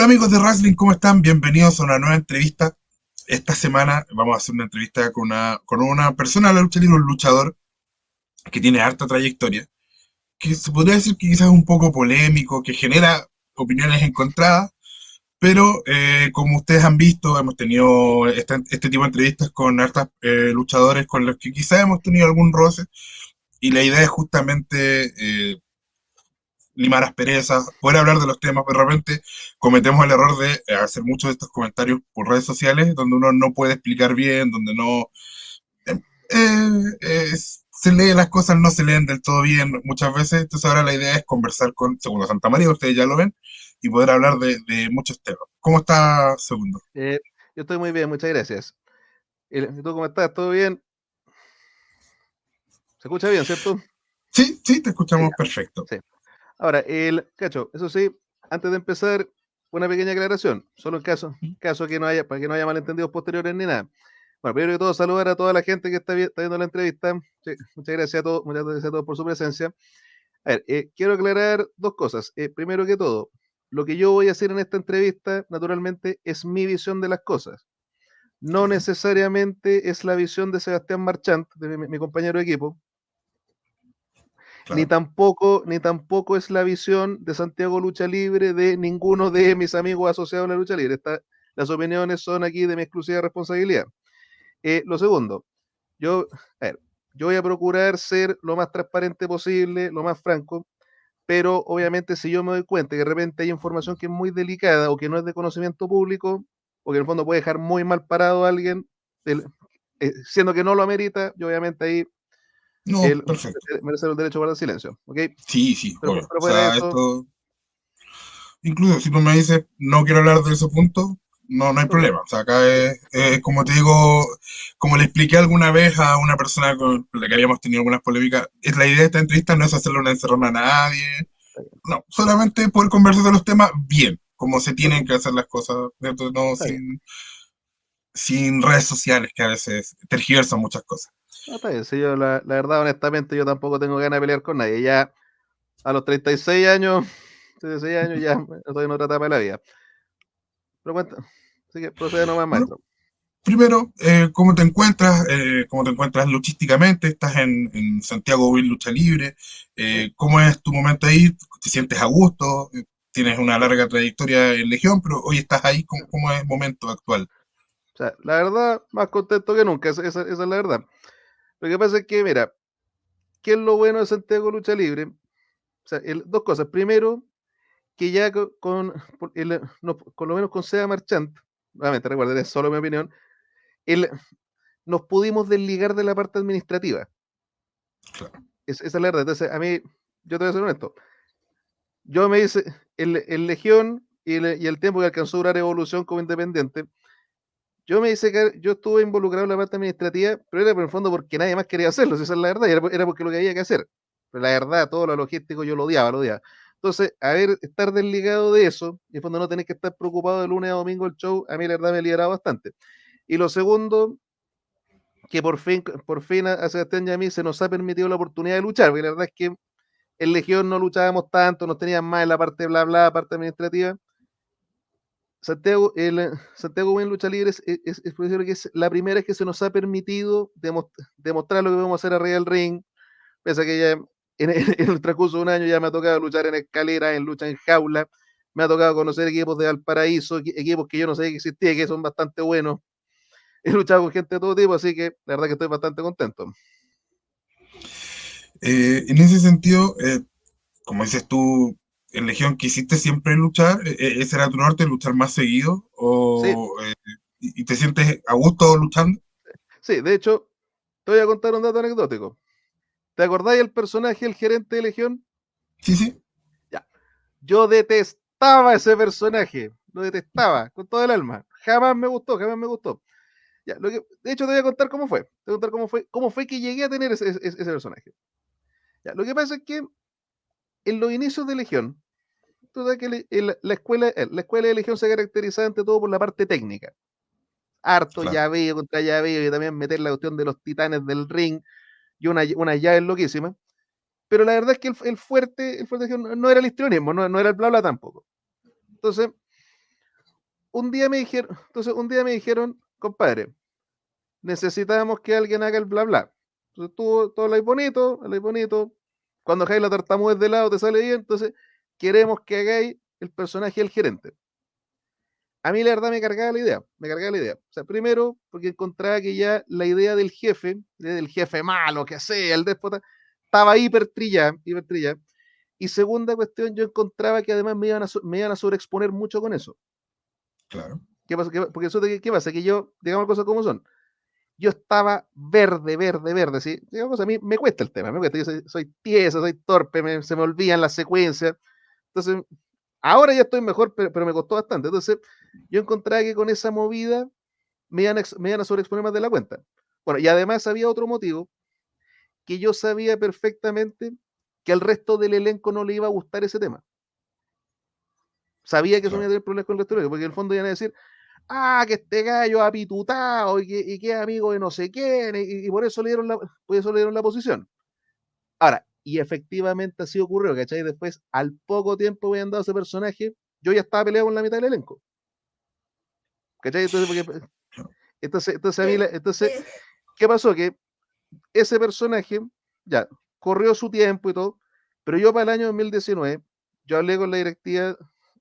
Hola amigos de Wrestling, ¿cómo están? Bienvenidos a una nueva entrevista. Esta semana vamos a hacer una entrevista con una persona de la lucha libre, un luchador que tiene harta trayectoria, que se podría decir que quizás es un poco polémico, que genera opiniones encontradas, pero como ustedes han visto, hemos tenido este tipo de entrevistas con hartas luchadores con los que quizás hemos tenido algún roce, y la idea es justamente limar asperezas, poder hablar de los temas, pero de repente cometemos el error de hacer muchos de estos comentarios por redes sociales, donde uno no puede explicar bien, donde no se lee las cosas, no se leen del todo bien muchas veces. Entonces ahora la idea es conversar con Segundo Santa María, ustedes ya lo ven, y poder hablar de muchos temas. ¿Cómo está Segundo? Eh, yo estoy muy bien, muchas gracias. ¿Y tú cómo estás? ¿Todo bien? ¿Se escucha bien, cierto? Sí, sí, te Sí, escuchamos ya, perfecto. sí. Ahora, cacho, eso sí, antes de empezar, una pequeña aclaración, solo en caso que no haya, para que no haya malentendidos posteriores ni nada. Bueno, primero que todo, saludar a toda la gente que está viendo la entrevista. Sí, muchas gracias a todos, muchas gracias a todos por su presencia. A ver, quiero aclarar dos cosas. Primero que todo, lo que yo voy a hacer en esta entrevista, naturalmente, es mi visión de las cosas. No Ok, necesariamente es la visión de Sebastián Marchant, de mi compañero de equipo, claro. ni tampoco es la visión de Santiago Lucha Libre, de ninguno de mis amigos asociados a la lucha libre. Las opiniones son aquí de mi exclusiva responsabilidad. Lo segundo, yo, a ver, yo voy a procurar ser lo más transparente posible, lo más franco, pero obviamente si yo me doy cuenta que de repente hay información que es muy delicada o que no es de conocimiento público, o que en el fondo puede dejar muy mal parado a alguien, el- siendo que no lo amerita, yo obviamente ahí No, él perfecto. merece el derecho a guardar silencio, ¿ok? Sí, sí, obvio. O Pero fuera de sea, eso, esto, incluso si tú me dices no quiero hablar de ese punto, no, no hay ok, problema. O sea, acá como te digo, como le expliqué alguna vez a una persona con la que habíamos tenido algunas polémicas, es la idea de esta entrevista no es hacerle una encerrona a nadie, está bien, no, solamente poder conversar de los temas bien, como se ok, tienen que hacer las cosas, ¿cierto? No está bien. sin redes sociales que a veces tergiversan muchas cosas. No, está bien, sí, yo la verdad, honestamente, yo tampoco tengo ganas de pelear con nadie. Ya a los 36 años, 36 años ya estoy en otra etapa de la vida. Pero cuenta, así que procede nomás, Bueno, maestro. primero, ¿cómo te encuentras? ¿Cómo te encuentras logísticamente? ¿Estás en Santiago Bill Lucha Libre? Sí, ¿Cómo es tu momento ahí? ¿Te sientes a gusto? Tienes una sí. larga trayectoria en Legión, pero hoy estás ahí. ¿Cómo es el momento actual? O sea, la verdad, más contento que nunca, esa es la verdad. Lo que pasa es que, mira, ¿qué es lo bueno de Santiago Lucha Libre? O sea, dos cosas. Primero, que ya con lo menos con Seba Marchant, nuevamente recuerden, es solo mi opinión, el, nos pudimos desligar de la parte administrativa. Claro, Esa es la verdad. Entonces, a mí, yo te voy a ser honesto, yo me hice el Legión y el tiempo que alcanzó a durar Evolución como independiente, yo estuve involucrado en la parte administrativa, pero era por el fondo porque nadie más quería hacerlo, si esa es la verdad, y era porque lo que había que hacer. Pero la verdad, todo lo logístico yo lo odiaba, lo odiaba. Entonces, estar desligado de eso, y en el fondo no tener que estar preocupado de lunes a domingo el show, a mí la verdad me liberaba bastante. Y lo segundo, que por fin a Sebastián y a mí se nos ha permitido la oportunidad de luchar, porque la verdad es que en Legión no luchábamos tanto, nos tenían más en la parte bla bla, parte administrativa. Santiago Buen Lucha Libre por decirlo que es la primera vez que se nos ha permitido demostrar lo que podemos hacer arriba del ring, pese a que ya en el transcurso de un año ya me ha tocado luchar en escalera, en lucha en jaula, me ha tocado conocer equipos de Valparaíso, equipos que yo no sabía que existían, que son bastante buenos. He luchado con gente de todo tipo, así que la verdad que estoy bastante contento. En ese sentido, como dices tú, en Legión quisiste siempre luchar, ese era tu norte, luchar más seguido, Sí, y te sientes a gusto luchando. sí, de hecho, te voy a contar un dato anecdótico. ¿Te acordáis el personaje, el gerente de Legión? Sí, sí, Ya. Yo detestaba ese personaje, lo detestaba con todo el alma. Jamás me gustó, jamás me gustó. Ya, de hecho, te voy a contar cómo fue. Te voy a contar cómo fue que llegué a tener ese personaje. Ya, lo que pasa es que en los inicios de Legión, tú sabes que la escuela de Legión se caracterizaba ante todo por la parte técnica. Harto claro. llaveo contra llaveo y también meter la cuestión de los titanes del ring y una llave loquísima. Pero la verdad es que el fuerte de Legión no era el histrionismo, no era el bla bla tampoco. Entonces, un día me dijeron, compadre, necesitamos que alguien haga el bla bla. Entonces tú habláis bonito, cuando dejáis la tartamudez de lado te sale bien, entonces queremos que hagáis el personaje del gerente. A mí la verdad me cargaba la idea. O sea, primero, porque encontraba que ya la idea del jefe malo, que sea, el déspota, estaba hiper trillada. Y segunda cuestión, yo encontraba que además me iban a sobreexponer mucho con eso. Claro. ¿Qué pasa? Porque eso de, ¿qué pasa? Que yo, digamos cosas como son, yo estaba verde, ¿sí? Digamos, a mí me cuesta el tema, me cuesta, yo soy tieso, soy torpe, se me olvidan las secuencias. Entonces, ahora ya estoy mejor, pero me costó bastante. Entonces, yo encontraba que con esa movida me iban a sobreexponer más de la cuenta. Bueno, y además había otro motivo, que yo sabía perfectamente que al resto del elenco no le iba a gustar ese tema. Sabía que eso me iba a Claro. tener problemas con el resto del elenco, porque en el fondo iban a decir, ah, que este gallo apitutado y que es amigo de no sé quién, y por eso le dieron la posición. Ahora, y efectivamente así ocurrió, ¿cachai? Después, al poco tiempo me han dado ese personaje, yo ya estaba peleado con la mitad del elenco, ¿cachai? Entonces, entonces, ¿qué pasó? Que ese personaje, ya, corrió su tiempo y todo, pero yo para el año 2019, yo hablé con la directiva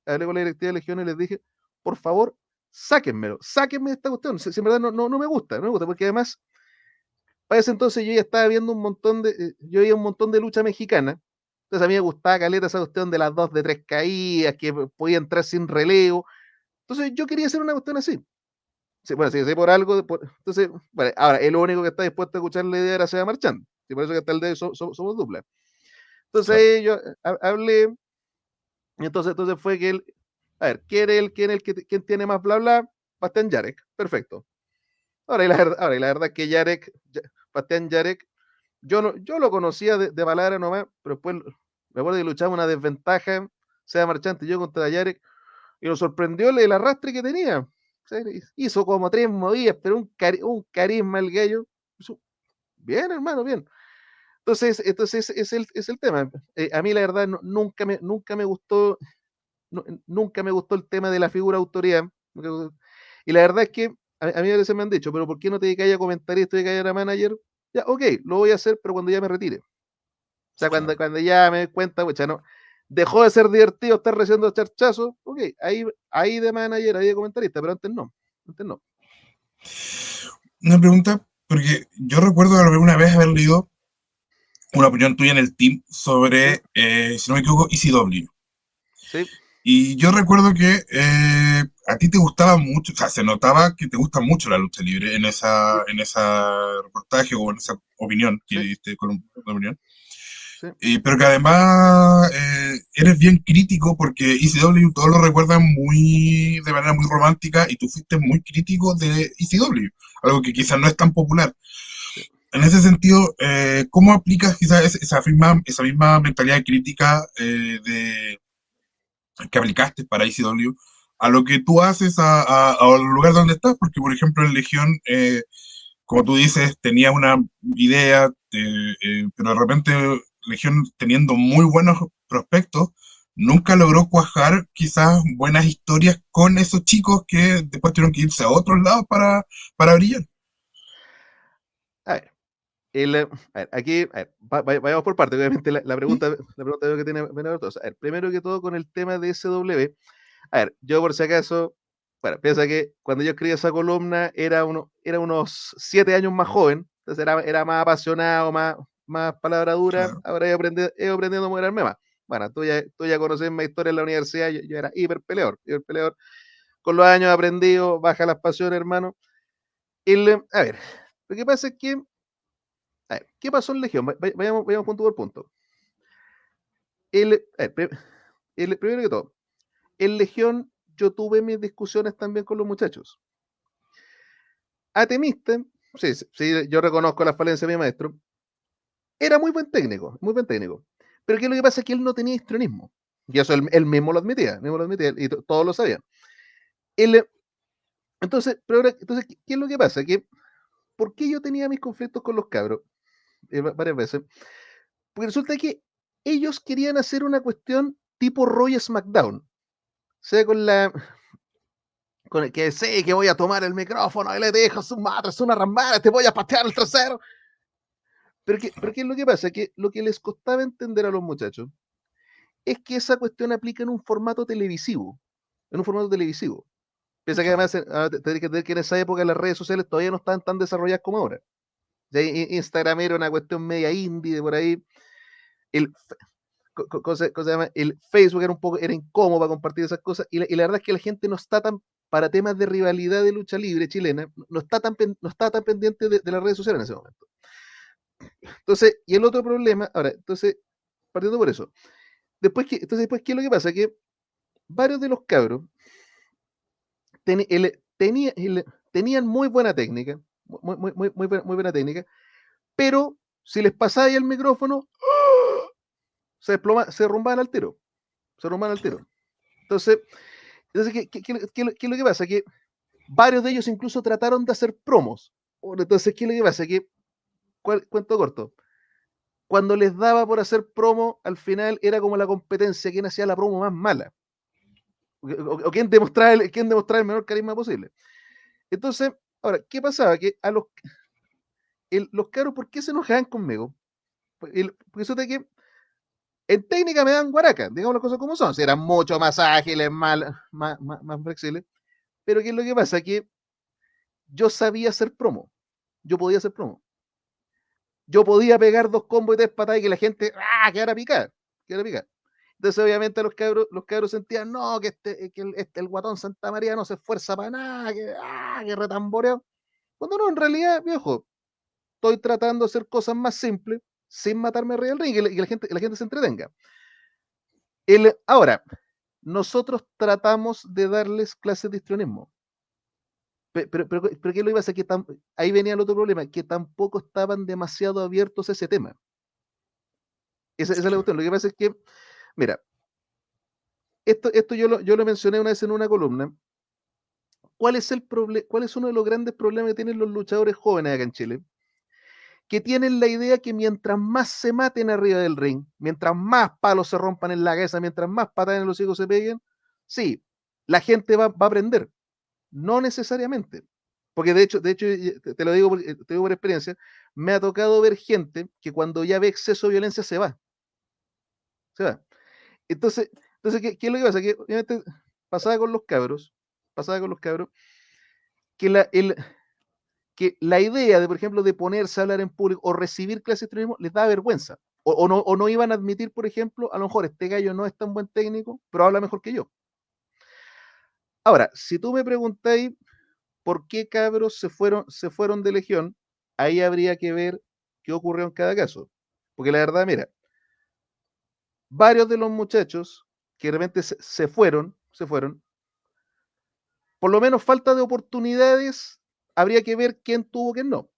de Legión y les dije, por favor, sáquenme de esta cuestión, si en verdad no me gusta, no me gusta, porque además, para ese entonces yo ya estaba viendo yo veía un montón de lucha mexicana, entonces a mí me gustaba caleta esa cuestión de las dos de tres caídas, que podía entrar sin relevo, entonces yo quería hacer una cuestión así. Sí, bueno, si sé por algo, entonces, vale, ahora, el único que está dispuesto a escuchar la idea era Seba Marchand, y por eso que hasta el de somos dupla. Entonces Claro. ahí yo hablé, y entonces fue que él, a ver, ¿quién tiene más bla bla? Bastián Yarek, perfecto. Ahora, y la verdad es que Bastián Yarek, yo lo conocía de palabra nomás, pero después me acuerdo que luchaba una desventaja, Seba Marchand y yo contra Yarek, y nos sorprendió el arrastre que tenía. O sea, hizo como tres movidas, pero un carisma el gallo. Bien, hermano, bien. Entonces es el tema. A mí la verdad nunca me gustó, nunca me gustó el tema de la figura de autoridad. Y la verdad es que a mí a veces me han dicho, pero ¿por qué no te dedicas a comentar esto y a manager? Ya, ok, lo voy a hacer, pero cuando ya me retire. O sea, Claro. cuando ya me doy cuenta, pues, no, dejó de ser divertido estar recibiendo charchazos, ok, ahí de manager, ahí de comentarista, pero antes no. Una pregunta, porque yo recuerdo alguna vez haber leído una opinión tuya en el team Sí, sobre, si no me equivoco, ECW. sí, Y yo recuerdo que a ti te gustaba mucho, o sea, se notaba que te gusta mucho la lucha libre sí, en esa reportaje o en esa opinión que sí, diste con la opinión. sí, Pero que además eres bien crítico porque ECW todos lo recuerdan muy de manera muy romántica y tú fuiste muy crítico de ECW, algo que quizás no es tan popular. sí. En ese sentido, ¿cómo aplicas quizás esa misma mentalidad crítica que aplicaste para ECW a lo que tú haces al lugar donde estás? Porque, por ejemplo, en Legión, como tú dices, tenías una idea, pero de repente Legión, teniendo muy buenos prospectos, nunca logró cuajar quizás buenas historias con esos chicos que después tuvieron que irse a otros lados para brillar. A ver, a ver, aquí, a ver, vayamos por partes. Obviamente, la pregunta veo que tiene menos dos. A ver, primero que todo, con el tema de SW. A ver, yo por si acaso, bueno, piensa que cuando yo escribí esa columna era unos 7 años más joven, entonces era más apasionado, más palabra dura. Claro. Ahora he aprendido a moderarme más. Bueno, tú ya conoces mi historia en la universidad, yo era hiper peleador. Con los años he aprendido, baja las pasiones, hermano. A ver, lo que pasa es que, a ver, ¿qué pasó en Legión? Vayamos punto por punto. A ver, primero que todo, en Legión yo tuve mis discusiones también con los muchachos. Atemiste, sí, sí, sí, yo reconozco las falencias de mi maestro, era muy buen técnico. Pero ¿qué es lo que pasa? Es que él no tenía histrionismo. Y eso él mismo lo admitía, y todos lo sabían. Él, entonces, ¿qué es lo que pasa? Que, ¿por qué yo tenía mis conflictos con los cabros? Varias veces. Porque resulta que ellos querían hacer una cuestión tipo Roy SmackDown. O sea, con el que sí, que voy a tomar el micrófono y le dijo a su madre, es una ramada, te voy a patear el trasero. Pero ¿qué es lo que pasa? Que lo que les costaba entender a los muchachos es que esa cuestión aplica en un formato televisivo, en un formato televisivo. Piensa que Claro. además tenés que entender que en esa época las redes sociales todavía no estaban tan desarrolladas como ahora. Ya Instagram era una cuestión media indie de por ahí. El, cosa se llama, el Facebook era un poco, era incómodo para compartir esas cosas, y la verdad es que la gente no está tan, para temas de rivalidad de lucha libre chilena, no está tan pendiente de las redes sociales en ese momento. Entonces, y el otro problema, ahora, entonces, partiendo por eso, después, ¿qué es lo que pasa? Que varios de los cabros ten- el- tenía- el- tenían muy buena técnica, muy buena técnica, pero si les pasaba ahí el micrófono, se derrumbaban al tiro, se derrumbaban al tiro. Entonces, ¿qué es lo que pasa? Que varios de ellos incluso trataron de hacer promos. Entonces, ¿qué es lo que pasa? Que, cuento corto, cuando les daba por hacer promo, al final era como la competencia, quién hacía la promo más mala, o quién demostraba el menor carisma posible. Entonces, ahora, ¿qué pasaba? Que a los caros, ¿por qué se enojaban conmigo? Porque eso de que en técnica me dan guaraca, digamos las cosas como son, si eran mucho más ágiles, más flexibles, pero ¿qué es lo que pasa? Que yo sabía hacer promo, yo podía hacer promo. Yo podía pegar dos combos y tres patadas y que la gente quedara picada, quedara picada. Entonces, obviamente, los cabros sentían, no, el guatón Santa María no se esfuerza para nada, que retamboreo. Cuando no, en realidad, viejo, estoy tratando de hacer cosas más simples, sin matarme arriba del ring, y la gente se entretenga. Ahora, nosotros tratamos de darles clases de histrionismo. Pero ¿qué lo iba a hacer? Ahí venía el otro problema, que tampoco estaban demasiado abiertos a ese tema. Esa es la cuestión. Lo que pasa es que, mira, esto yo lo mencioné una vez en una columna. ¿Cuál es uno de los grandes problemas que tienen los luchadores jóvenes acá en Chile? Que tienen la idea que mientras más se maten arriba del ring, mientras más palos se rompan en la cabeza, mientras más patadas en los hijos se peguen, sí, la gente va a aprender. No necesariamente. Porque de hecho, te lo digo te digo por experiencia, me ha tocado ver gente que cuando ya ve exceso de violencia se va. Entonces, ¿qué es lo que pasa? Que obviamente pasaba con los cabros, pasaba con los cabros, que la idea de, por ejemplo, de ponerse a hablar en público o recibir clases de periodismo les da vergüenza. O no iban a admitir, por ejemplo, a lo mejor este gallo no es tan buen técnico, pero habla mejor que yo. Ahora, si tú me preguntáis por qué cabros se fueron de Legión, ahí habría que ver qué ocurrió en cada caso. Porque la verdad, mira, varios de los muchachos que de repente se fueron, por lo menos falta de oportunidades, habría que ver quién tuvo, quién no.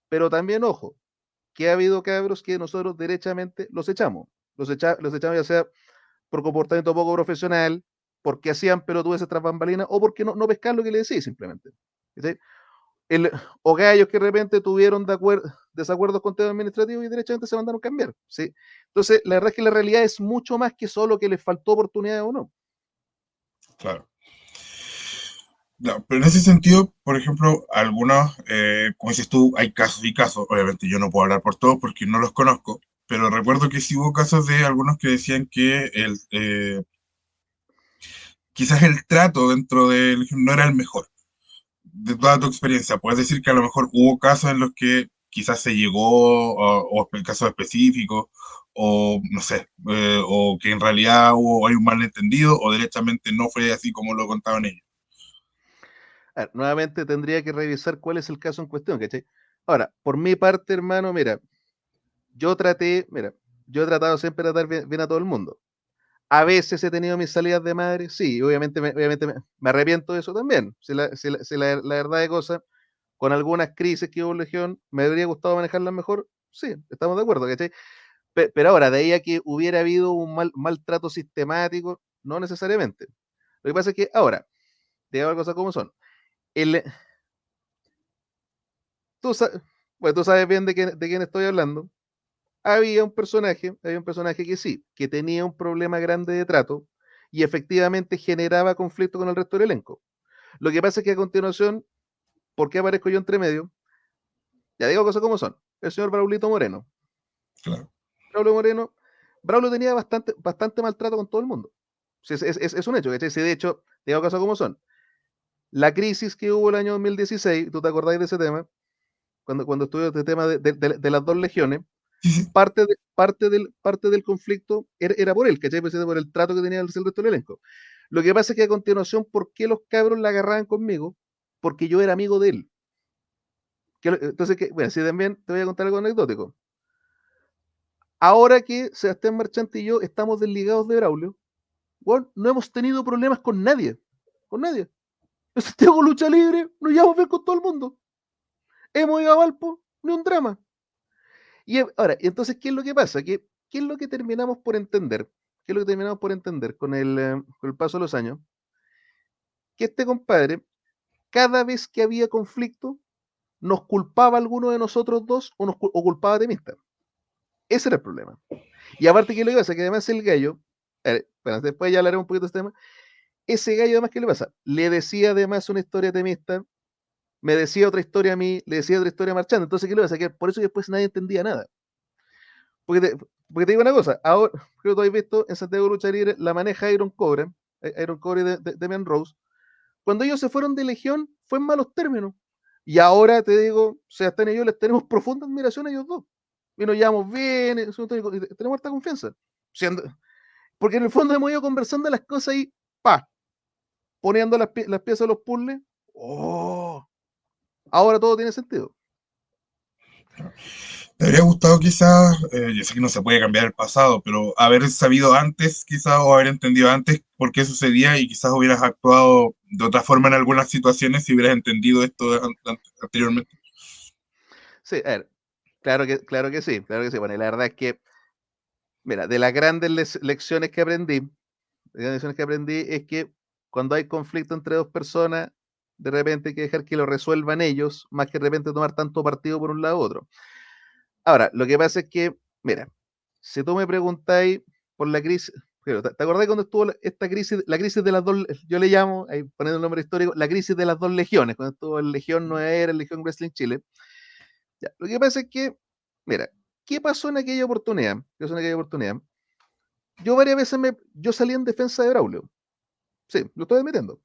Pero también, ojo, que ha habido cabros que nosotros derechamente los echamos. Los echamos ya sea por comportamiento poco profesional, porque hacían pelotudeces tras bambalinas, o porque no pescan lo que le decís simplemente. ¿Sí? El, o gallos que de repente tuvieron desacuerdos con temas administrativos y derechamente se mandaron a cambiar. ¿Sí? Entonces, la verdad es que la realidad es mucho más que solo que les faltó oportunidad o no. Claro. No, pero en ese sentido, por ejemplo, algunos, como dices tú, hay casos y casos. Obviamente yo no puedo hablar por todos porque no los conozco, pero recuerdo que sí hubo casos de algunos que decían que quizás el trato dentro del no era el mejor. De toda tu experiencia, ¿puedes decir que a lo mejor hubo casos en los que quizás se llegó, o casos específicos, o no sé, o que en realidad hay un malentendido, o directamente no fue así como lo contaban ellos? A ver, nuevamente tendría que revisar cuál es el caso en cuestión, ¿cachai? Ahora, por mi parte, hermano, mira, yo he tratado siempre de tratar bien a todo el mundo. A veces he tenido mis salidas de madre, sí, obviamente me arrepiento de eso también. Si la verdad de cosas, con algunas crisis que hubo en Legión, me habría gustado manejarlas mejor, sí, estamos de acuerdo, ¿cachai? Pero ahora, de ahí a que hubiera habido un maltrato sistemático, no necesariamente. Lo que pasa es que ahora, te digo las cosas como son. El, tú, bueno, tú sabes bien de quién estoy hablando. Había un personaje que sí, que tenía un problema grande de trato y efectivamente generaba conflicto con el resto del elenco. Lo que pasa es que a continuación, ¿por qué aparezco yo entre medio? Ya digo cosas como son. El señor Braulito Moreno. Claro. Braulio Moreno, Braulio tenía bastante maltrato con todo el mundo. Sí, es un hecho, ¿cachai? Sí, de hecho, digo cosas como son. La crisis que hubo el año 2016, ¿tú te acordáis de ese tema? Cuando estuvo este tema de las dos legiones, Sí, sí. parte del conflicto era por él, ¿cachai? Pues era por el trato que tenía el resto del elenco. Lo que pasa es que a continuación, ¿por qué los cabros la agarraban conmigo? Porque yo era amigo de él. Entonces, bueno, si también te voy a contar algo anecdótico. Ahora que Sebastián Marchante y yo estamos desligados de Braulio, bueno, no hemos tenido problemas con nadie. Con nadie. Si hago lucha libre, nos llevamos bien con todo el mundo. Hemos ido a Valpo, ni un drama. Y ahora, entonces, ¿qué es lo que pasa? ¿Qué es lo que terminamos por entender? ¿Qué es lo que terminamos por entender con el paso de los años? Que este compadre, cada vez que había conflicto, nos culpaba a alguno de nosotros dos o culpaba a Temista. Ese era el problema. Y aparte, ¿qué le pasa? Que además el gallo, bueno, después ya hablaremos un poquito de este tema, ese gallo además, ¿qué le pasa? Le decía además una historia a Temista, me decía otra historia a mí, le decía otra historia a Marchand. Entonces, ¿qué le pasa? Que por eso después nadie entendía nada. Porque te digo una cosa, ahora, creo que tú has visto en Santiago Lucha Libre la maneja Iron Cobra, Iron Cobra de Demian Rose. Cuando ellos se fueron de Legión, fue en malos términos. Y ahora te digo, Sebastián y yo les tenemos profunda admiración a ellos dos. Y nos llevamos bien, y tenemos harta confianza. Siendo, porque en el fondo hemos ido conversando las cosas y pa, poniendo las piezas de los puzzles. Oh, ahora todo tiene sentido. Me habría gustado quizás, yo sé que no se puede cambiar el pasado, pero haber sabido antes quizás o haber entendido antes por qué sucedía y quizás hubieras actuado de otra forma en algunas situaciones si hubieras entendido esto anteriormente. Sí, a ver, claro que sí, claro que sí. Bueno, y la verdad es que, mira, de las grandes lecciones que aprendí, es que cuando hay conflicto entre dos personas, de repente hay que dejar que lo resuelvan ellos, más que de repente tomar tanto partido por un lado u otro. Ahora, lo que pasa es que, mira, si tú me preguntáis por la crisis, pero ¿te acordás cuando estuvo esta crisis, la crisis de las dos, yo le llamo, ahí poniendo el nombre histórico, la crisis de las dos legiones, cuando estuvo el Legión Nueva Era, el Legión Wrestling Chile? Ya, lo que pasa es que, mira, ¿qué pasó en aquella oportunidad? ¿Qué pasó en aquella oportunidad? Yo varias veces yo salí en defensa de Braulio. Sí, lo estoy admitiendo.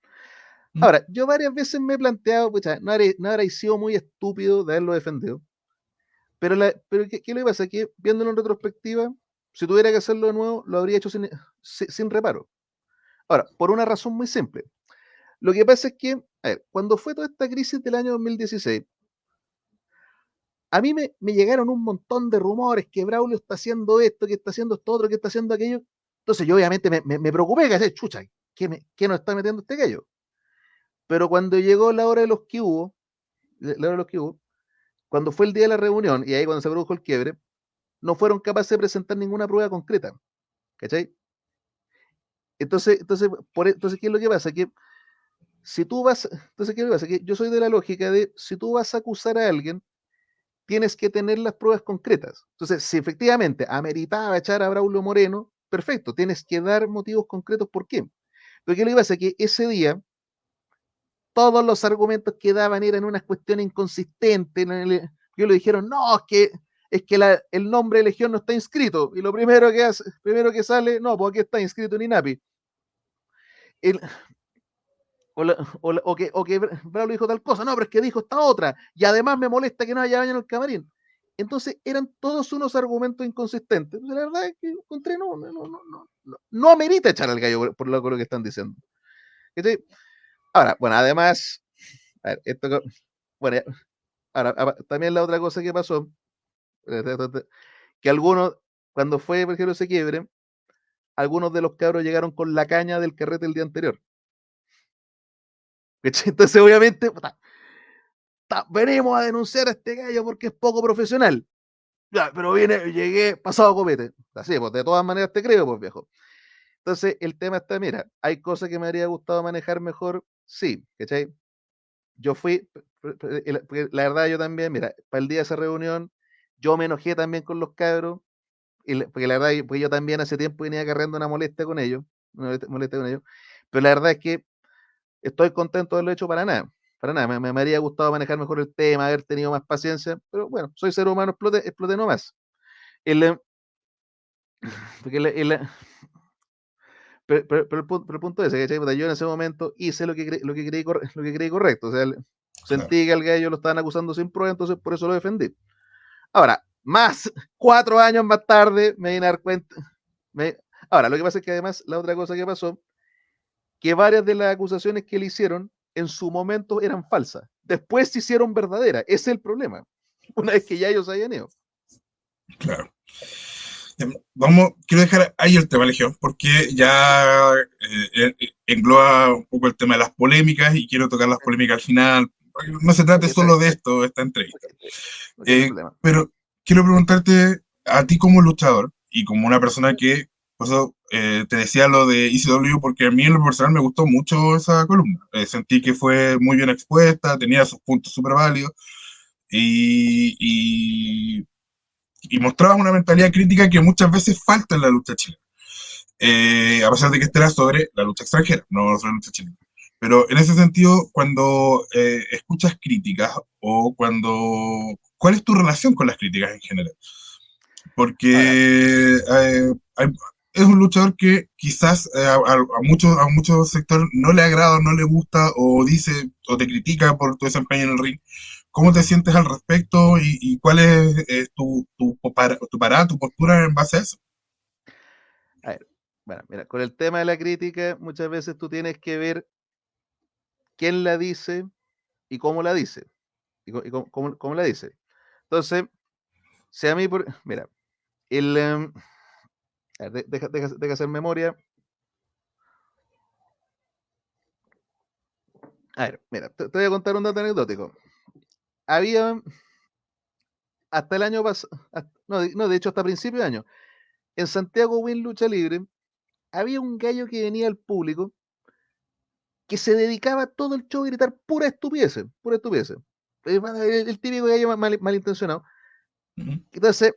¿Mm? Ahora, yo varias veces me he planteado, pucha, no habría sido muy estúpido de haberlo defendido. Pero ¿qué le pasa? Que viéndolo en retrospectiva, si tuviera que hacerlo de nuevo, lo habría hecho sin reparo. Ahora, por una razón muy simple. Lo que pasa es que, a ver, cuando fue toda esta crisis del año 2016, a mí me llegaron un montón de rumores que Braulio está haciendo esto, que está haciendo esto otro, que está haciendo aquello. Entonces yo obviamente me preocupé, que hacer, chucha, ¿qué nos está metiendo este gallo? Pero cuando llegó la hora de los que hubo, cuando fue el día de la reunión, y ahí cuando se produjo el quiebre, no fueron capaces de presentar ninguna prueba concreta, ¿cachai? Entonces, ¿qué es lo que pasa? ¿Qué es lo que pasa? Que yo soy de la lógica de, si tú vas a acusar a alguien, tienes que tener las pruebas concretas. Entonces, si efectivamente ameritaba echar a Braulio Moreno, perfecto, tienes que dar motivos concretos por qué. Pero ¿qué es lo que pasa? Que ese día, todos los argumentos que daban eran unas cuestiones inconsistentes. Que lo dijeron, no, es que el nombre de Legión no está inscrito. Y lo primero que sale, no, pues aquí está inscrito en INAPI. El, o que Braulio dijo tal cosa, no, pero es que dijo esta otra. Y además me molesta que no haya baño en el camarín. Entonces eran todos unos argumentos inconsistentes. Entonces, la verdad es que encontré, no amerita echar al gallo por lo que están diciendo. ¿Cachai? Ahora, bueno, además, a ver, bueno, ahora, también la otra cosa que pasó, que algunos, cuando fue, por ejemplo, ese quiebre, algunos de los cabros llegaron con la caña del carrete el día anterior. ¿Cachai? Entonces, obviamente, puta, venimos a denunciar a este gallo porque es poco profesional. Ya, pero llegué pasado a copete. Así, pues de todas maneras te creo, pues viejo. Entonces, el tema está, mira, hay cosas que me habría gustado manejar mejor, sí, ¿cachai? Yo fui, porque la verdad yo también, mira, para el día de esa reunión, yo me enojé también con los cabros, porque la verdad, pues yo también hace tiempo venía agarrando una molestia con ellos, pero la verdad es que estoy contento de haberlo hecho para nada. Para nada, me habría gustado manejar mejor el tema, haber tenido más paciencia, pero bueno, soy ser humano, exploté nomás. El, porque pero el punto es ese, ¿cachai? Puta, yo en ese momento hice lo que creí correcto. O sea, Claro. sentí que al gallo lo estaban acusando sin prueba, entonces por eso lo defendí. Ahora, más 4 años más tarde me vine a dar cuenta. Ahora, lo que pasa es que además la otra cosa que pasó, que varias de las acusaciones que le hicieron en su momento eran falsas. Después se hicieron verdaderas. Ese es el problema. Una vez que ya ellos hayan ido. Claro. Vamos, quiero dejar ahí el tema, Legión, porque ya engloba un poco el tema de las polémicas y quiero tocar las polémicas al final. Porque no se Ok, trate está solo bien. de esto, esta Ok, entrevista. ok, no hay problema. Pero quiero preguntarte a ti como luchador y como una persona que, por eso te decía lo de ECW, porque a mí en lo personal me gustó mucho esa columna. Sentí que fue muy bien expuesta, tenía sus puntos súper válidos y, y mostraba una mentalidad crítica que muchas veces falta en la lucha chilena. A pesar de que este era sobre la lucha extranjera, no sobre la lucha chilena. Pero en ese sentido, cuando escuchas críticas o cuando... ¿Cuál es tu relación con las críticas en general? Ahora, Porque es un luchador que quizás a muchos sectores no le agrada, no le gusta o dice o te critica por tu desempeño en el ring. ¿Cómo te sientes al respecto y cuál es tu parada, tu postura en base a eso? a ver, bueno, mira, con el tema de la crítica, muchas veces tú tienes que ver quién la dice y cómo la dice. Cómo la dice. Entonces, si a mí, mira, el, a ver, deja hacer memoria. A ver, mira, te voy a contar un dato anecdótico. Había, hasta el año pasado, no, no, de hecho, hasta principio de año, en Santiago Win Lucha Libre, había un gallo que venía al público que se dedicaba todo el show a gritar pura estupidez, pura estupidez. Bueno, el típico gallo malintencionado. Ujú. Entonces,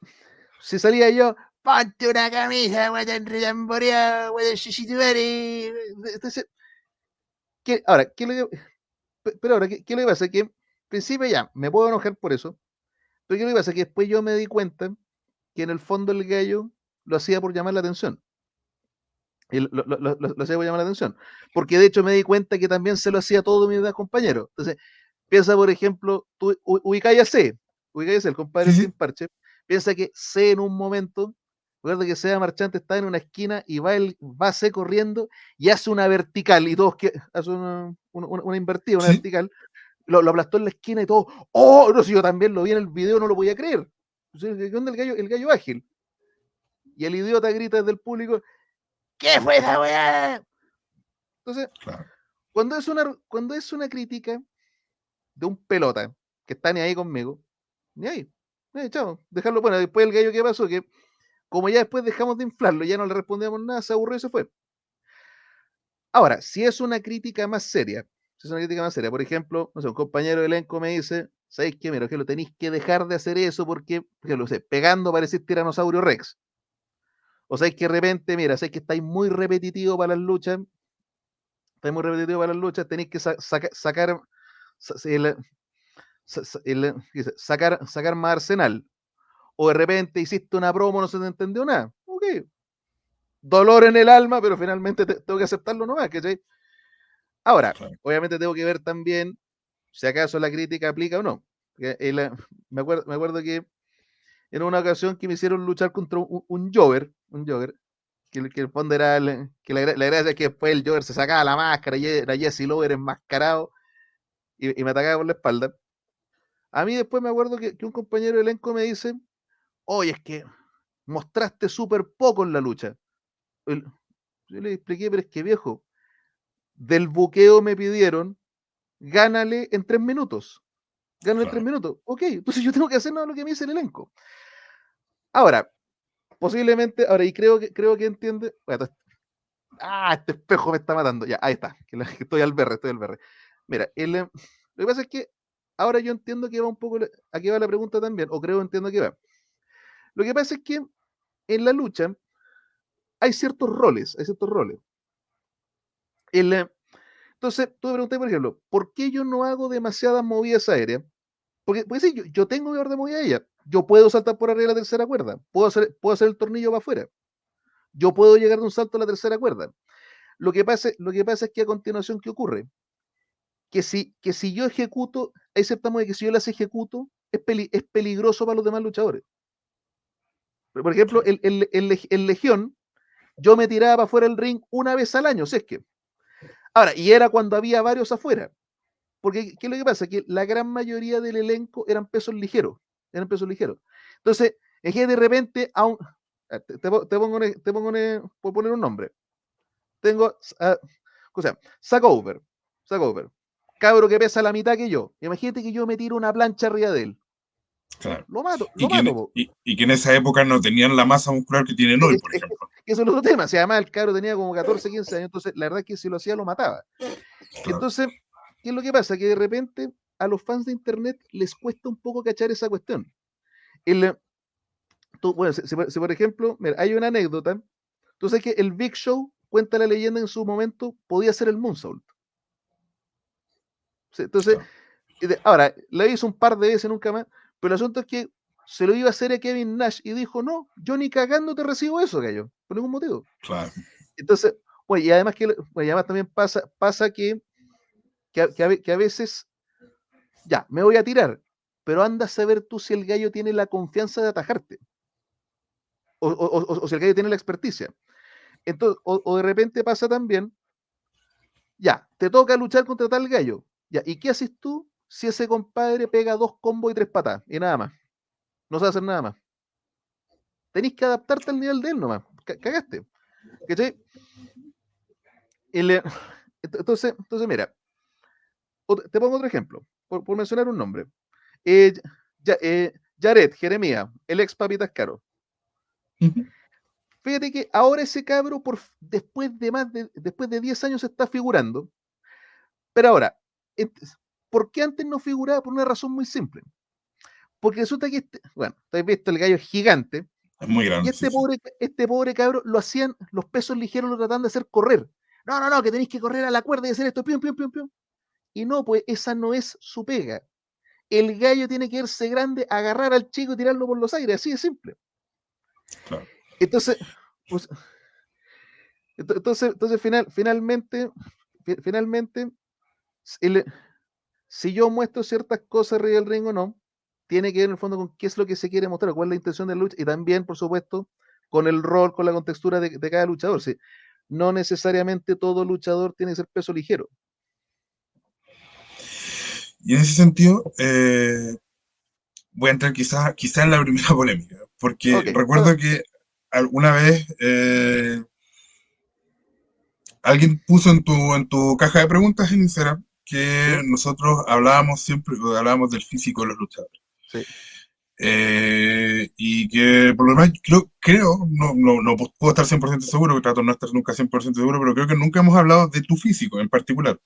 si salía yo, ponte una camisa, guatón relamboreado, guatón shishitubari. Entonces, ahora, pero ahora, ¿qué es lo que pasa? Que en principio ya, me puedo enojar por eso, pero ¿qué es lo que pasa? Que después yo me di cuenta que en el fondo el gallo lo hacía por llamar la atención. Y lo hacía por llamar la atención. Porque de hecho me di cuenta que también se lo hacía a todos mis demás compañeros. Entonces, piensa, por ejemplo, tú ubicáis a C, el compadre Sí, el sí, Team Parche, piensa que C en un momento, recuerda que Sea Marchante está en una esquina y va C corriendo y hace una vertical y todos que hace una invertida, una sí, vertical, lo aplastó en la esquina y todo, oh, no sé, yo también lo vi en el video, no lo podía creer. ¿Qué onda el gallo ágil? Y el idiota grita desde el público, ¿qué fue esa weá? Entonces, claro, cuando es una crítica de un pelota que está ni ahí conmigo, ni ahí, chao, dejarlo. Bueno, después el gallo que pasó, que como ya después dejamos de inflarlo, ya no le respondíamos nada, se aburrió y se fue. Ahora, si es una crítica más seria, si es una crítica más seria, por ejemplo, no sé, un compañero de elenco me dice, ¿sabéis qué? Mira, que lo tenéis que dejar de hacer eso porque, lo sé, pegando parecís tiranosaurio Rex. O sabéis que de repente, mira, sabéis que estáis muy repetitivo para las luchas, tenéis que sacar, el, sacar más arsenal. O de repente hiciste una promo, no se te entendió nada. Ok, dolor en el alma, pero finalmente tengo que aceptarlo nomás, ¿cachai? Ahora, claro. obviamente tengo que ver también si acaso la crítica aplica o no. Me acuerdo que en una ocasión que me hicieron luchar contra un Jover, que el fondo era que la gracia es que después el Jover se sacaba la máscara y era Jesse Lover enmascarado y me atacaba por la espalda. A mí después me acuerdo que un compañero de elenco me dice, oye, es que mostraste súper poco en la lucha. El- Yo le expliqué, pero es que viejo, del buqueo me pidieron, gánale en 3 minutos. Gánale en tres Claro. minutos. Ok, entonces yo tengo que hacer nada de lo que me dice el elenco. Ahora, posiblemente, ahora, y creo que entiende. Bueno, este espejo me está matando. Ya, ahí está. Que estoy al berre, estoy al berre. Mira, lo que pasa es que ahora yo entiendo que va un poco, aquí va la pregunta también, o creo entiendo que va. Lo que pasa es que en la lucha hay ciertos roles, hay ciertos roles. El, Entonces, tú me preguntas, por ejemplo, ¿por qué yo no hago demasiadas movidas aéreas? Porque sí, yo tengo que dar de movida aérea. Yo puedo saltar por arriba de la tercera cuerda, puedo hacer el tornillo para afuera, yo puedo llegar de un salto a la tercera cuerda. Lo que pasa es que a continuación, ¿qué ocurre? Que si yo ejecuto, hay cierta moda que si yo las ejecuto, es peligroso para los demás luchadores. Por ejemplo, Claro, el Legión, yo me tiraba para afuera del ring una vez al año, si es que. Ahora, y era cuando había varios afuera. Porque, ¿qué es lo que pasa? Que la gran mayoría del elenco eran pesos ligeros. Eran pesos ligeros. Entonces, es que de repente, por poner un nombre, tengo, o sea, Sack Over, cabro que pesa la mitad que yo. Imagínate que yo me tiro una plancha arriba de él. claro. Lo mato, Y lo que, mato, po. y que en esa época no tenían la masa muscular que tienen hoy, Es, por es que ejemplo. eso es el otro tema. Si además el cabro tenía como 14, 15 años, entonces la verdad es que si lo hacía lo mataba. Claro, Entonces, ¿qué es lo que pasa? Que de repente a los fans de internet les cuesta un poco cachar esa cuestión. El, bueno, si por ejemplo, mira, hay una anécdota. Tú sabes que el Big Show cuenta la leyenda en su momento, podía ser el Moonsault. ¿Sí? Entonces, claro, ahora, lo hizo un par de veces, nunca más, pero el asunto es que se lo iba a hacer a Kevin Nash y dijo, no, yo ni cagando te recibo eso, gallo, por ningún motivo. claro. Entonces, bueno, y además y además también pasa que a veces, ya, me voy a tirar, pero anda a saber tú si el gallo tiene la confianza de atajarte, o si el gallo tiene la experticia. Entonces, o de repente pasa también, ya, te toca luchar contra tal gallo, ya, ¿y qué haces tú si ese compadre pega 2 combos y 3 patas y nada más? No sabes hacer nada más. Tenés que adaptarte al nivel de él nomás. Cagaste. ¿Cachai? El, entonces, mira, te pongo otro ejemplo, por mencionar un nombre. Eh, Jared Jeremías, el ex Papitas Caro. Ujú. Fíjate que ahora ese cabro, después de 10 años, se está figurando. Pero ahora, ent- ¿por qué antes no figuraba? Por una razón muy simple. Porque resulta que, bueno, te has visto, el gallo es gigante, Es muy y grande, sí, sí. este pobre cabro lo hacían, los pesos ligeros lo tratan de hacer correr. No, no, no, que tenéis que correr a la cuerda y hacer esto, pium, pium, pium, pium. Y no, pues esa no es su pega. El gallo tiene que irse grande, agarrar al chico y tirarlo por los aires, así de simple. Claro. Entonces, pues, entonces finalmente, el- si yo muestro ciertas cosas arriba del ring o no, tiene que ver en el fondo con qué es lo que se quiere mostrar, cuál es la intención de la lucha, y también, por supuesto, con el rol, con la contextura de cada luchador. Sí, no necesariamente todo luchador tiene que ser peso ligero. Y en ese sentido, voy a entrar quizá en la primera polémica, porque Ok, recuerdo que alguna vez alguien puso en tu caja de preguntas en Instagram sí, que nosotros hablábamos siempre, hablábamos del físico de los luchadores. sí. Y que por lo demás, creo no puedo estar 100% seguro, que trato de no estar nunca 100% seguro, pero creo que nunca hemos hablado de tu físico en particular.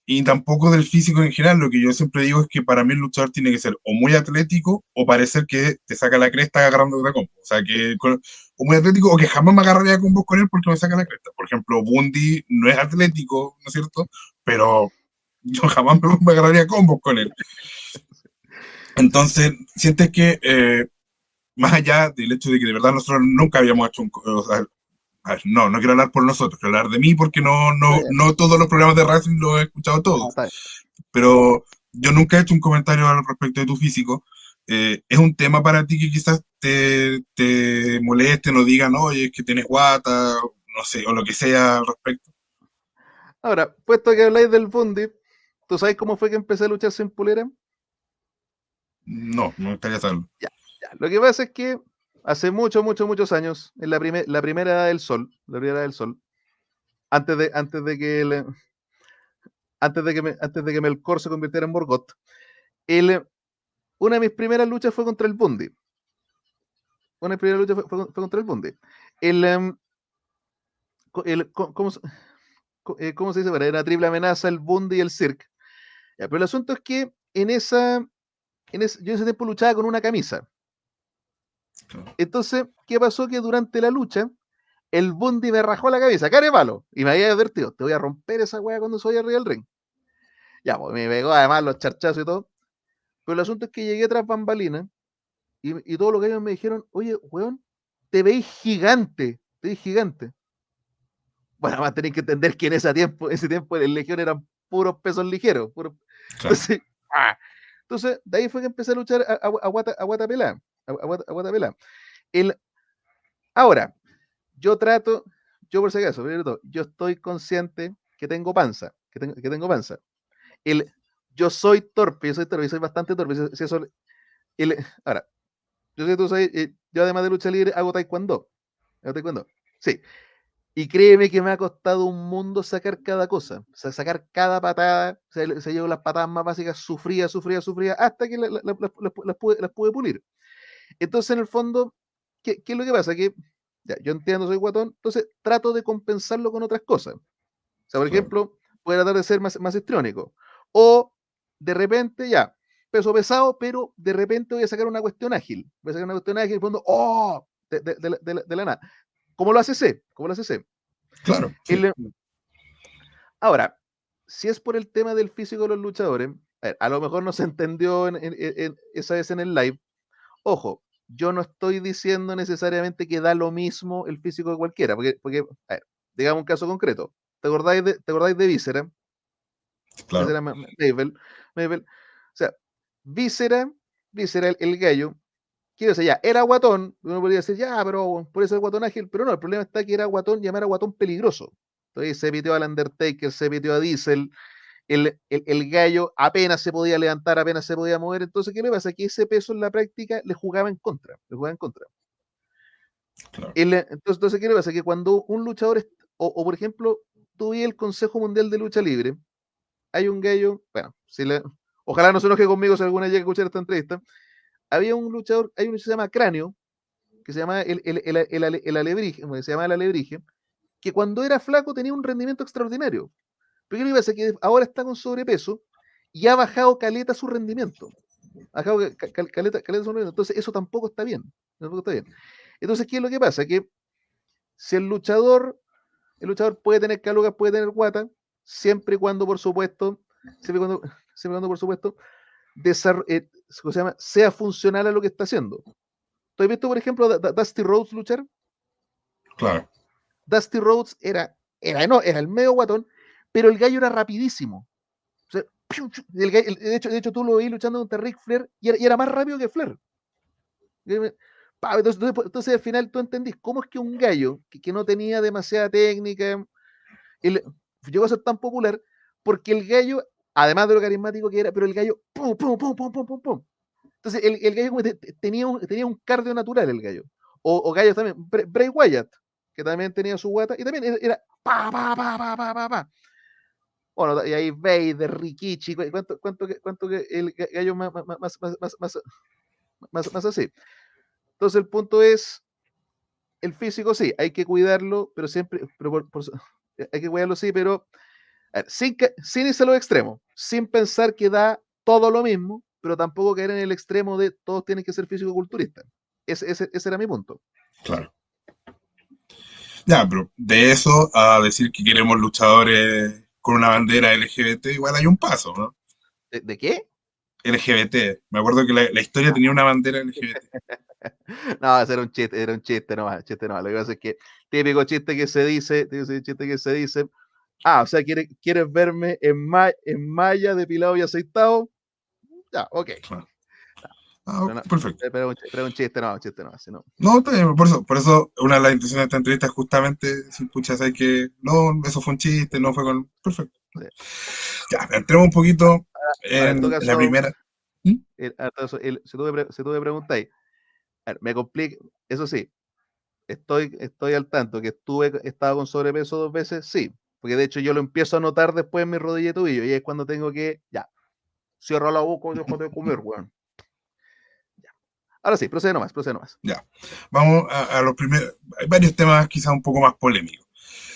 Y tampoco del físico en general. Lo que yo siempre digo es que para mí el luchador tiene que ser o muy atlético o parecer que te saca la cresta agarrando otra combo. O sea, o muy atlético o que jamás me agarraría a combos con él porque me saca la cresta. Por ejemplo, Bundy no es atlético, ¿no es cierto? Pero yo jamás me agarraría a combos con él. Entonces, sientes que más allá del hecho de que de verdad nosotros nunca habíamos hecho o sea, a ver, no quiero hablar por nosotros, quiero hablar de mí porque Está bien. no todos los programas de wrestling los he escuchado No, todos. está bien. Pero yo nunca he hecho un comentario al respecto de tu físico. ¿Es un tema para ti que quizás te moleste, no digan, oye, es que tienes guata, no sé, o lo que sea al respecto? Ahora, puesto que habláis del Bundy, ¿tú sabes cómo fue que empecé a luchar sin polera? No, me gustaría saberlo. Ya, ya. Lo que pasa es que hace muchos, muchos, muchos años, en la primera edad del sol, la primera edad del sol, antes de que Melkor se convirtiera en Morgoth, el, una de mis primeras luchas fue contra el Bundy. Una de mis primeras luchas fue contra el Bundy. El, em, ¿cómo se dice? Bueno, era una triple amenaza, el Bundy y el Cirque. Ya, pero el asunto es que yo en ese tiempo luchaba con una camisa. Claro. Entonces, ¿qué pasó? Que durante la lucha, el Bundy me rajó la cabeza, care palo, y me había advertido, te voy a romper esa weá cuando soy arriba del ring. Ya, pues me pegó además los charchazos y todo. Pero el asunto es que llegué tras bambalinas y todos los gallos me dijeron, oye, weón, te veis gigante, te veis gigante. Bueno, además tenéis que entender que en ese tiempo el Legión eran puros pesos ligeros. Claro, Entonces, entonces, de ahí fue que empecé a luchar a guata pelá. A guata pelá. El, ahora, yo trato, yo por si acaso, primero de todo, yo estoy consciente que tengo panza, que tengo panza. El, yo soy torpe, soy bastante torpe. El, ahora, yo sé que tú sabes, yo además de lucha libre hago taekwondo. Hago taekwondo. Sí. Y créeme que me ha costado un mundo sacar cada cosa, o sea, sacar cada patada, se llevo las patadas más básicas, sufría, hasta que las pude pulir. Entonces, en el fondo, ¿qué es lo que pasa? Que ya, yo entiendo, soy guatón, entonces trato de compensarlo con otras cosas. O sea, por claro, ejemplo, voy a tratar de ser más histriónico. O de repente, ya, peso pesado, pero de repente voy a sacar una cuestión ágil. Voy a sacar una cuestión ágil, en el fondo, ¡oh! De la nada. Como lo hace C, como lo hace C. claro, sí, El, ahora, si es por el tema del físico de los luchadores, a lo mejor no se entendió esa vez en el live. Ojo, yo no estoy diciendo necesariamente que da lo mismo el físico de cualquiera, porque a ver, digamos un caso concreto. Te acordáis de Víscera? claro, Víscera Mavel. O sea, Víscera, Víscera el gallo, quiero decir, ya, era guatón, uno podría decir, ya, pero por eso el guatón ágil, pero no, el problema está que era guatón, llamar a guatón peligroso. Entonces se pitió al Undertaker, se pitió a Diesel, el gallo apenas se podía levantar, apenas se podía mover. Entonces, ¿qué le pasa? Que ese peso en la práctica le jugaba en contra. Le jugaba en contra. claro. Entonces, ¿qué le pasa? Que cuando un luchador, o por ejemplo, tú vi el Consejo Mundial de Lucha Libre, hay un gallo, bueno, ojalá no se enoje conmigo si alguna llega a escuchar esta entrevista, había un luchador, hay uno que se llama Cráneo, que se llama el Alebrije, se llama el Alebrije, que cuando era flaco tenía un rendimiento extraordinario. Pero ¿qué le pasa? Que ahora está con sobrepeso y ha bajado caleta su rendimiento. Ha bajado caleta su rendimiento. Entonces, eso tampoco está bien. Tampoco está bien. Entonces, ¿qué es lo que pasa? Que si el luchador puede tener calugas, puede tener guata, siempre y cuando, por supuesto, siempre y cuando, por supuesto, ¿cómo se llama? Sea funcional a lo que está haciendo. ¿Tú has visto, por ejemplo, Dusty Rhodes luchar? Claro. Dusty Rhodes no, era el medio guatón, pero el gallo era rapidísimo. O sea, de hecho, tú lo veis luchando contra Ric Flair y era más rápido que Flair. Entonces, al final tú entendís cómo es que un gallo que no tenía demasiada técnica él, llegó a ser tan popular porque el gallo, además de lo carismático que era, pero el gallo, pum, pum, pum, pum, pum, pum, pum. Entonces, el gallo tenía un cardio natural, el gallo. O gallos también, Bray Wyatt, que también tenía su guata, y también era pa, pa, pa, pa, pa, pa, pa. Bueno, y ahí Vader, Rikichi, cuánto que el gallo más así. Entonces el punto es, el físico sí, hay que cuidarlo, pero siempre, hay que cuidarlo sí, pero a ver, sin irse a los extremos, sin pensar que da todo lo mismo, pero tampoco caer en el extremo de todos tienen que ser físico-culturistas. Ese era mi punto. Claro. Ya, pero de eso a decir que queremos luchadores con una bandera LGBT, igual hay un paso, ¿no? ¿De qué? LGBT. Me acuerdo que la historia tenía una bandera LGBT. No, ese era un chiste nomás. Lo que pasa es que típico chiste que se dice, o sea, ¿quieres verme en malla, depilado y aceitado? Ya, ok. Claro. Pero, no, Perfecto. pero un chiste no, un chiste no, así no. No, está bien, por eso una de las intenciones de esta entrevista es justamente decir, pucha, sabes que no, eso fue un chiste, no fue con. Perfecto. Sí. Ya, entremos un poquito Ahora, en todo en la caso, primera. ¿Mm? si tú me preguntáis, a ver, me complica, eso sí, estoy al tanto que estaba con sobrepeso 2 veces, sí, porque de hecho yo lo empiezo a notar después en mi rodilla y tobillo, y es cuando tengo que, ya, cierra la boca y dejo de comer, weón. Ya. Ahora sí, procede nomás. Ya. Vamos a los primeros. Hay varios temas quizás un poco más polémicos.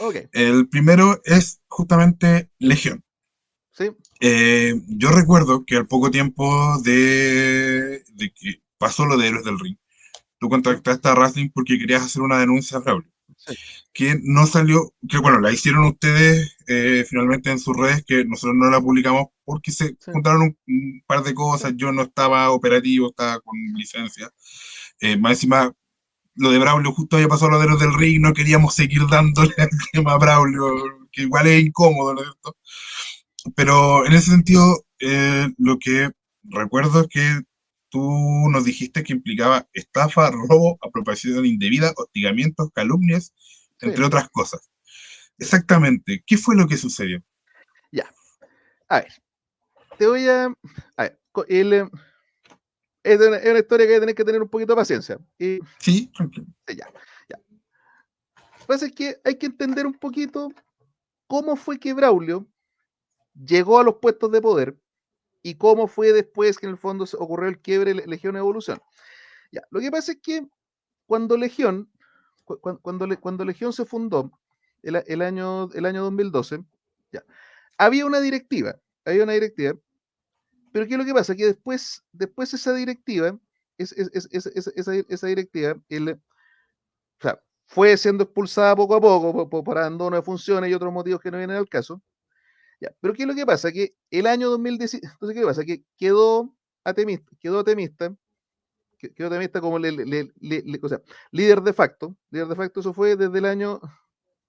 Ok, El primero es justamente Legión. sí, Yo recuerdo que al poco tiempo de que pasó lo de Héroes del Ring, tú sí, contactaste a Wrestling porque querías hacer una denuncia a Braulio. sí, que no salió, que bueno, la hicieron ustedes finalmente en sus redes, que nosotros no la publicamos porque se sí, juntaron un par de sí, cosas, yo no estaba operativo, estaba con licencia. Más encima, lo de Braulio justo había pasado lo de los del ring, no queríamos seguir dándole al tema a Braulio, que igual es incómodo, ¿no es cierto? Pero en ese sentido, lo que recuerdo es que tú nos dijiste que implicaba estafa, robo, apropiación indebida, hostigamientos, calumnias, sí, entre otras cosas. Exactamente, ¿qué fue lo que sucedió? ya. A ver, te voy a ver, es una historia que hay que tener un poquito de paciencia. Y Sí, tranquilo. sí, ya, ya. Lo que pasa es que hay que entender un poquito cómo fue que Braulio llegó a los puestos de poder y cómo fue después que en el fondo ocurrió el quiebre de Legión Evolución. Ya, lo que pasa es que cuando Legión, cuando Legión se fundó, el año 2012, ya, había una directiva, pero ¿qué es lo que pasa? Que después esa directiva, esa directiva, o sea, fue siendo expulsada poco a poco por abandono de funciones y otros motivos que no vienen al caso. Ya, pero ¿qué es lo que pasa? Que el año 2010, entonces, ¿qué pasa? Que quedó Atemista como o sea, líder de facto, eso fue desde el año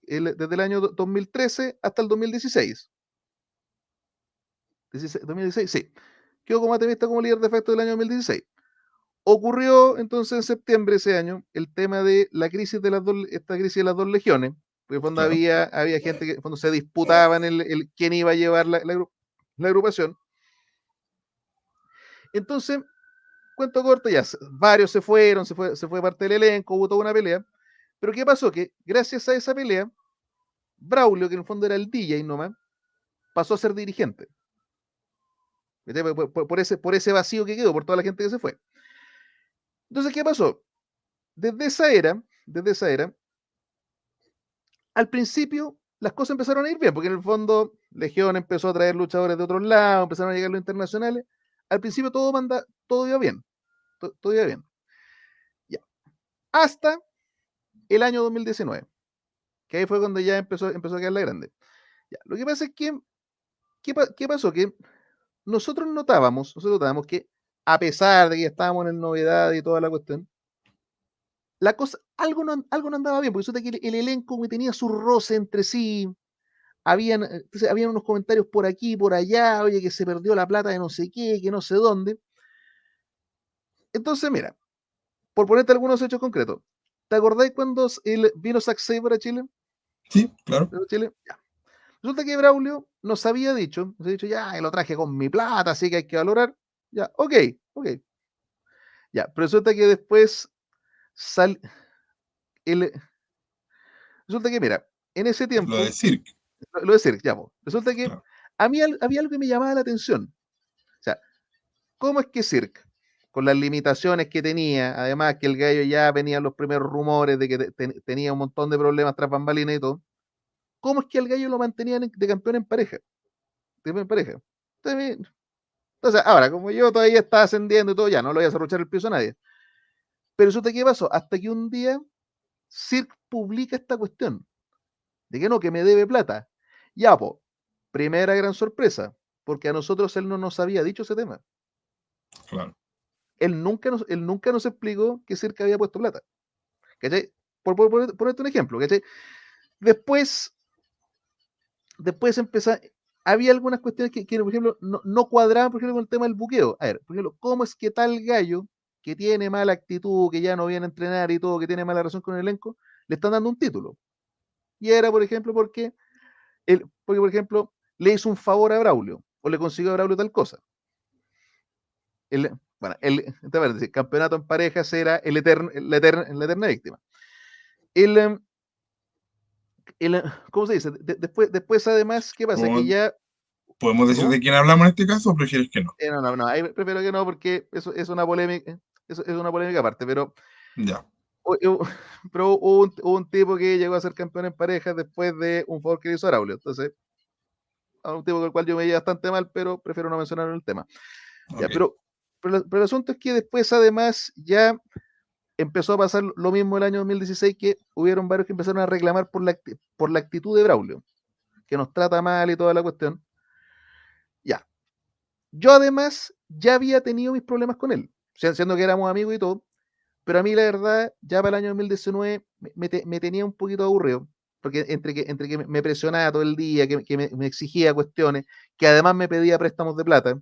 2013 hasta el 2016. 2016, sí. Quedó como Atemista como líder de facto del año 2016. Ocurrió entonces en septiembre de ese año el tema de la crisis de esta crisis de las dos legiones, porque cuando Claro. había gente que cuando se disputaban quién iba a llevar la agrupación. Entonces, cuento corto, ya varios se fue parte del elenco, hubo toda una pelea. Pero ¿qué pasó? Que gracias a esa pelea, Braulio, que en el fondo era el DJ nomás, pasó a ser dirigente. Por ese vacío que quedó, por toda la gente que se fue. Entonces, ¿qué pasó? Desde esa era, al principio las cosas empezaron a ir bien, porque en el fondo Legión empezó a traer luchadores de otros lados, empezaron a llegar los internacionales. Al principio todo iba bien, todo iba bien. Ya. Hasta el año 2019, que ahí fue cuando ya empezó a quedar la grande. Ya. Lo que pasa es que, ¿qué pasó? Que nosotros notábamos que a pesar de que ya estábamos en el novedad y toda la cuestión, la cosa, algo no andaba bien, porque resulta que el elenco como que tenía su roce entre sí, habían unos comentarios por aquí, por allá, oye, que se perdió la plata de no sé qué, que no sé dónde. Entonces, mira, por ponerte algunos hechos concretos, ¿te acordáis cuando vino Zack Sabre a Chile? Sí, claro. ¿Vino a Chile? Ya. Resulta que Braulio nos había dicho, ya, lo traje con mi plata, así que hay que valorar. Ya, ok, ok. Ya, pero resulta que después sal, el, resulta que, mira, en ese Lo de tiempo, Cirque, lo de Cirque, ya, po, resulta que claro. a mí había algo que me llamaba la atención. O sea, ¿cómo es que Cirque, con las limitaciones que tenía, además que el gallo ya venían los primeros rumores de que tenía un montón de problemas tras bambalinas y todo, cómo es que al gallo lo mantenían de campeón en pareja? De campeón en pareja. Entonces, ahora, como yo todavía estaba ascendiendo y todo, ya no lo voy a cerruchar el piso a nadie. Pero resulta que pasó, hasta que un día Cirque publica esta cuestión, de que no, que me debe plata. Ya, pues, primera gran sorpresa, porque a nosotros él no nos había dicho ese tema. Claro. Él nunca nos explicó que Cirque había puesto plata. ¿Cachai? Por ponerte un ejemplo, ¿cachai? Después, después había algunas cuestiones que, por ejemplo, no cuadraban, por ejemplo, con el tema del buqueo. A ver, por ejemplo, ¿cómo es que tal gallo que tiene mala actitud, que ya no viene a entrenar y todo, que tiene mala relación con el elenco, le están dando un título? Y era, por ejemplo, porque, por ejemplo, le hizo un favor a Braulio o le consiguió a Braulio tal cosa. Bueno, el campeonato en parejas era la eterna víctima. El, em, ¿Cómo se dice? Después, además, ¿qué pasa? Que ¿Cómo- ya. ¿Podemos decir ¿Cómo? de quién hablamos en este caso o prefieres que no? No, no, no, ahí prefiero que no, porque eso es una polémica, eso es una polémica aparte, pero, Ya, hu- hu- pero hubo un tipo que llegó a ser campeón en parejas después de un favor que le hizo a Braulio. Entonces, a un tipo con el cual yo me llevo bastante mal, pero prefiero no mencionarlo en el tema. Ya, ok. pero el asunto es que después, además, ya empezó a pasar lo mismo el año 2016, que hubieron varios que empezaron a reclamar por la actitud de Braulio, que nos trata mal y toda la cuestión. Ya. Yo además ya había tenido mis problemas con él, siendo que éramos amigos y todo, pero a mí la verdad, ya para el año 2019 me tenía un poquito aburrido, porque entre que me presionaba todo el día, que me exigía cuestiones, que además me pedía préstamos de plata,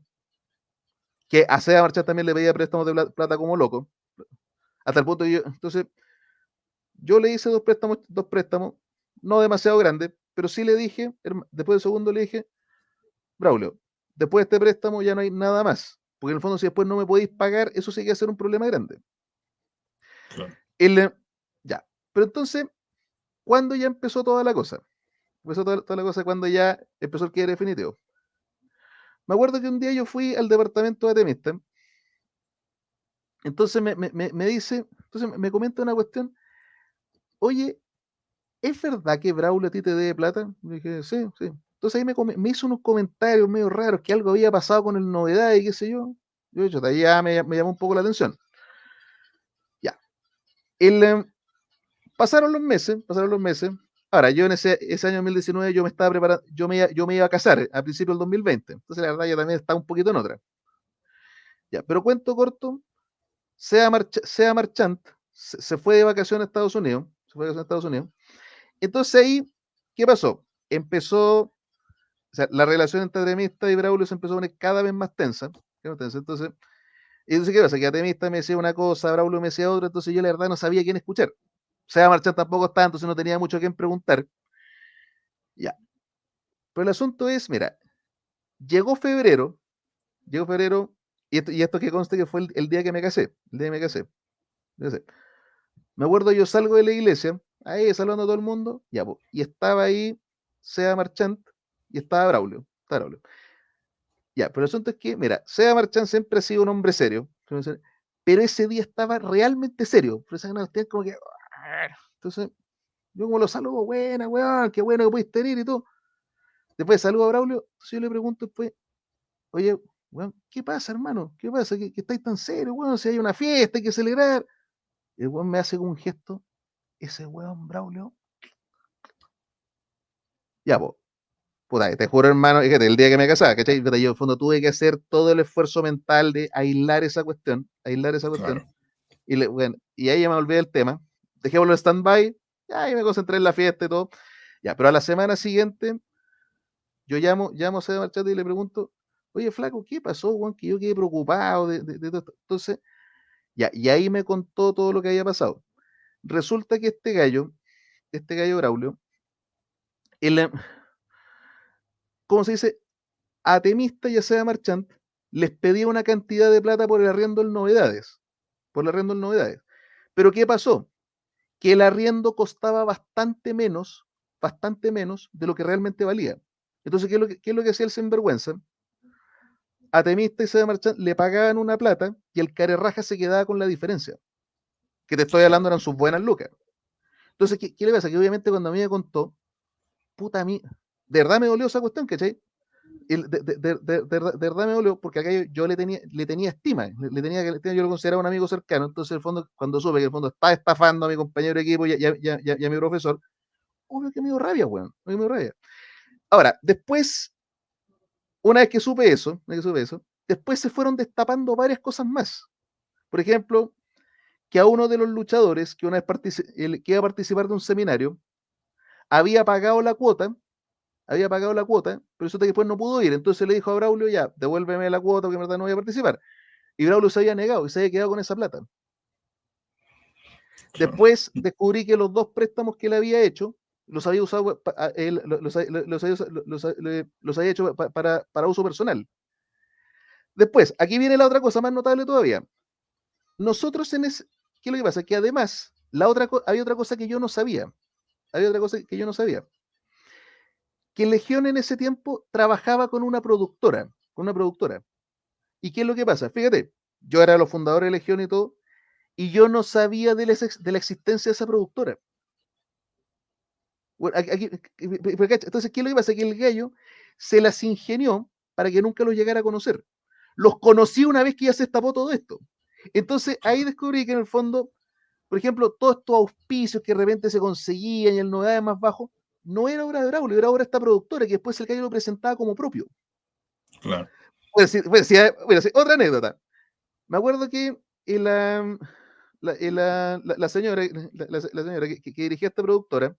que a Seba Marchán también le pedía préstamos de plata como loco, hasta el punto que entonces, yo le hice dos préstamos, no demasiado grandes, pero sí le dije, después del segundo le dije, Braulio, después de este préstamo ya no hay nada más, porque en el fondo si después no me podéis pagar, eso sí que va a ser un problema grande. Claro. El, ya, pero entonces, ¿cuándo ya empezó toda la cosa? Empezó toda la cosa cuando ya empezó el quiebre definitivo. Me acuerdo que un día yo fui al departamento de Temista, entonces me dice, entonces me comenta una cuestión, oye, ¿es verdad que Braulio a ti te debe plata? Le dije, sí, sí. Entonces ahí me hizo unos comentarios medio raros, que algo había pasado con el novedad y qué sé yo. Yo, de hecho, ahí ya me llamó un poco la atención. Ya. El, pasaron los meses, pasaron los meses. Ahora, yo en ese año 2019 yo me estaba preparando, yo me iba a casar a principios del 2020. Entonces la verdad ya también estaba un poquito en otra. Ya, pero cuento corto, Sea Marchant se fue de vacaciones a Estados Unidos. Se fue de vacaciones a Estados Unidos. Entonces ahí, ¿qué pasó? Empezó, o sea, la relación entre Atemista y Braulio se empezó a poner cada vez más tensa. Entonces, ¿qué pasa? Que Atemista me decía una cosa, Braulio me decía otra, entonces yo la verdad no sabía quién escuchar. Sea Marchant tampoco estaba, entonces no tenía mucho a quién preguntar. Ya. Pero el asunto es, mira, llegó febrero, y esto que conste que fue el día que me casé, el día que me casé. Me acuerdo, yo salgo de la iglesia, ahí saludando a todo el mundo, ya, po, y estaba ahí Sea Marchant y estaba Braulio. Estaba Braulio. Ya, pero el asunto es que, mira, Sea Marchant siempre ha sido un hombre serio, pero ese día estaba realmente serio. Por eso como que. Entonces, yo como lo saludo, buena, weón, qué bueno que pudiste venir y todo. Después saludo a Braulio, entonces yo le pregunto después, oye, weón, ¿qué pasa, hermano? ¿Qué pasa? ¿Que estáis tan serio, weón? Si hay una fiesta, hay que celebrar. El weón me hace como un gesto, ese weón, Braulio. Ya, pues, puta, te juro, hermano, fíjate, el día que me casaba, ¿cachai? Yo, en el fondo, tuve que hacer todo el esfuerzo mental de aislar esa cuestión, Claro. bueno, y ahí ya me olvidé del tema, dejémoslo en stand-by, ya, y me concentré en la fiesta y todo, ya, pero a la semana siguiente, yo llamo a Seba Marchate y le pregunto, oye, flaco, ¿qué pasó, Juan? Que yo quedé preocupado de todo esto. Entonces, ya, y ahí me contó todo lo que había pasado. Resulta que este gallo Braulio, el, ¿cómo se dice? A Temista y a Seba Marchant les pedía una cantidad de plata por el arriendo en novedades. Por el arriendo en novedades. Pero ¿qué pasó? Que el arriendo costaba bastante menos de lo que realmente valía. Entonces, ¿qué es lo que hacía el sinvergüenza? A Temista y Seba Marchant le pagaban una plata y el carerraja se quedaba con la diferencia. Que te estoy hablando Claro. eran sus buenas lucas. Entonces, ¿qué le pasa? Que obviamente cuando a mí me contó, puta, a mí, de verdad me dolió esa cuestión, ¿cachai? De verdad me dolió porque acá yo le tenía estima, yo lo consideraba un amigo cercano, entonces en el fondo, cuando supe que en el fondo estaba estafando a mi compañero de equipo y a mi profesor, obvio que me dio rabia, weón, obvio que me dio rabia. Ahora, después, una vez que supe eso, después se fueron destapando varias cosas más. Por ejemplo, que a uno de los luchadores que una vez que iba a participar de un seminario, había pagado la cuota, pero resulta que después no pudo ir. Entonces le dijo a Braulio, ya, devuélveme la cuota porque en verdad no voy a participar. Y Braulio se había negado y se había quedado con esa plata. Claro. Después descubrí que los dos préstamos que él había hecho los había usado, los había hecho para uso personal. Después, aquí viene la otra cosa más notable todavía. Nosotros ¿qué es lo que pasa? Que además, había otra cosa que yo no sabía. Había otra cosa que yo no sabía. Que Legión en ese tiempo trabajaba con una productora. ¿Y qué es lo que pasa? Fíjate, yo era los fundadores de Legión y todo, y yo no sabía de la existencia de esa productora. Bueno, entonces, ¿qué es lo que pasa? Que el gallo se las ingenió para que nunca los llegara a conocer. Los conocí una vez que ya se destapó todo esto. Entonces ahí Claro. descubrí que en el fondo por ejemplo, todos estos auspicios que de repente se conseguían y el novedades más bajo, no era obra de Braulio, era obra de esta productora que después el gallo lo presentaba como propio. Claro. Bueno, otra anécdota. Me acuerdo que la señora, la señora que dirigía esta productora,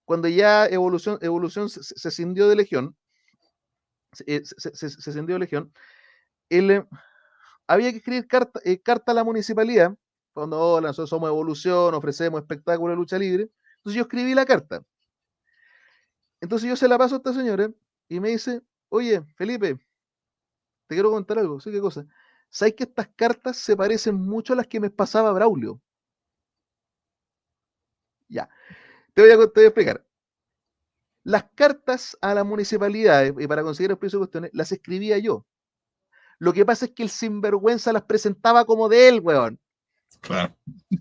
cuando ya Evolución se cindió de Legión, se cindió de Legión, él, había que escribir carta a la municipalidad, cuando hola, nosotros somos Evolución, ofrecemos espectáculo de lucha libre. Entonces yo escribí la carta. Entonces yo se la paso a esta señora y me dice, oye, Felipe, te quiero contar algo, ¿sí qué cosa? ¿Sabes que estas cartas se parecen mucho a las que me pasaba Braulio? Ya, te voy a explicar. Las cartas a la municipalidad y para conseguir el precio de cuestiones las escribía yo. Lo que pasa es que el sinvergüenza las presentaba como de él, weón. Claro.